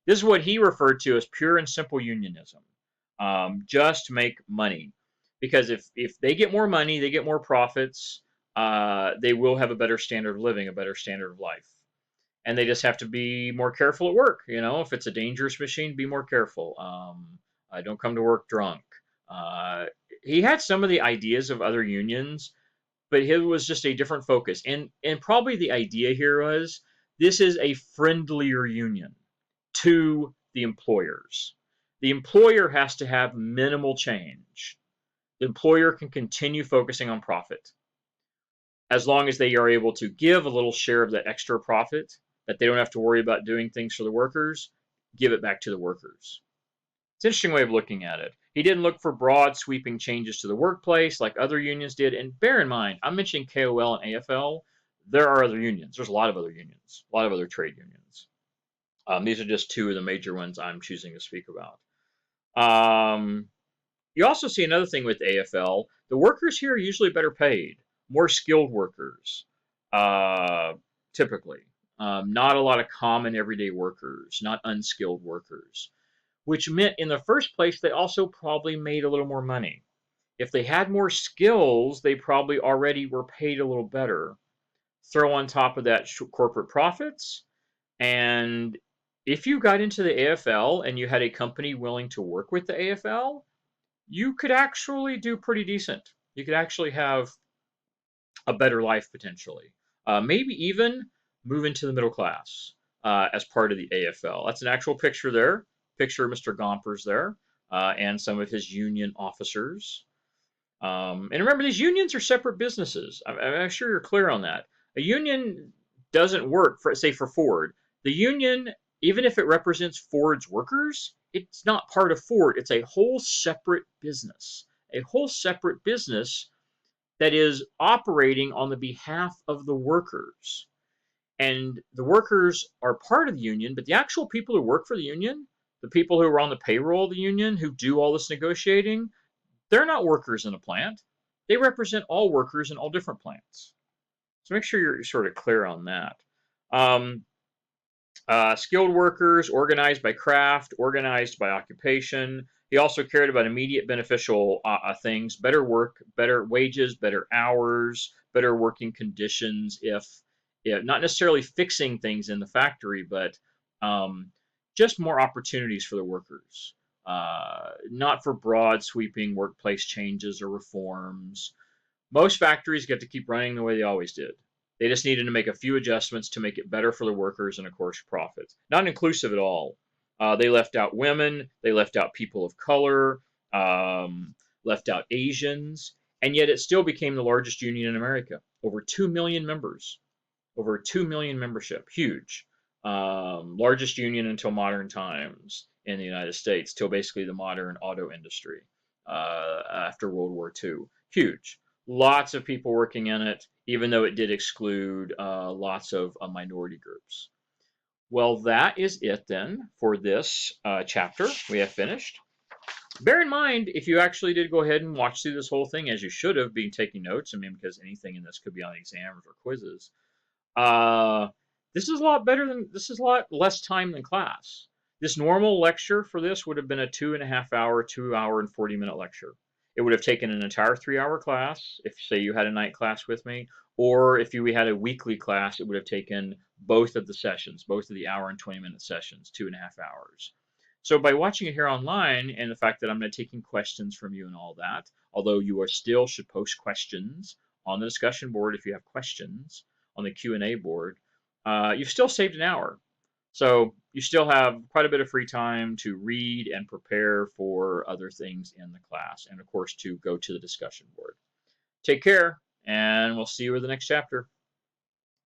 Speaker 1: This is what he referred to as pure and simple unionism. Just make money. Because if they get more money, they get more profits, they will have a better standard of living, a better standard of life. And they just have to be more careful at work. You know, if it's a dangerous machine, be more careful. Don't come to work drunk. Uh, he had some of the ideas of other unions, but his was just a different focus. And probably the idea here was this is a friendlier union to the employers. The employer has to have minimal change. The employer can continue focusing on profit as long as they are able to give a little share of that extra profit that they don't have to worry about doing things for the workers, give it back to the workers. It's an interesting way of looking at it. He didn't look for broad, sweeping changes to the workplace like other unions did. And bear in mind, I'm mentioning KOL and AFL. There are other unions. There's a lot of other unions, a lot of other trade unions. These are just two of the major ones I'm choosing to speak about. You also see another thing with AFL. The workers here are usually better paid, more skilled workers, typically. Not a lot of common everyday workers, not unskilled workers, which meant in the first place they also probably made a little more money. If they had more skills, they probably already were paid a little better. Throw on top of that corporate profits, and if you got into the AFL and you had a company willing to work with the AFL, you could actually do pretty decent. You could actually have a better life potentially. Maybe even move into the middle class as part of the AFL. That's an actual picture there. Picture of Mr. Gompers there and some of his union officers. And remember, these unions are separate businesses. I'm sure you're clear on that. A union doesn't work for, say, for Ford. The union, even if it represents Ford's workers, it's not part of Ford. It's a whole separate business. A whole separate business that is operating on the behalf of the workers. And the workers are part of the union, but the actual people who work for the union, the people who are on the payroll of the union, who do all this negotiating, they're not workers in a plant. They represent all workers in all different plants. So make sure you're sort of clear on that. Skilled workers, organized by craft, organized by occupation. He also cared about immediate beneficial things, better work, better wages, better hours, better working conditions, if not necessarily fixing things in the factory, but just more opportunities for the workers. Not for broad, sweeping workplace changes or reforms. Most factories get to keep running the way they always did. They just needed to make a few adjustments to make it better for the workers and, of course, profits. Not inclusive at all. They left out women, they left out people of color, left out Asians, and yet it still became the largest union in America. Over 2 million members. Over 2 million membership. Huge. Largest union until modern times in the United States, till basically the modern auto industry after World War II. Huge. Lots of people working in it, even though it did exclude lots of minority groups. Well, that is it then for this chapter. We have finished. Bear in mind, if you actually did go ahead and watch through this whole thing, as you should have been taking notes, I mean, because anything in this could be on exams or quizzes, this is a lot less time than class. This normal lecture for this would have been a 2.5 hour, 2 hour and 40-minute lecture. It would have taken an entire 3-hour class, if say you had a night class with me, or if we had a weekly class, it would have taken both of the sessions, both of the hour and 20-minute sessions, 2.5 hours. So by watching it here online, and the fact that I'm not taking questions from you and all that, although you are still should post questions on the discussion board if you have questions on the Q&A board, you've still saved an hour. So you still have quite a bit of free time to read and prepare for other things in the class, and of course to go to the discussion board. Take care, and we'll see you in the next chapter.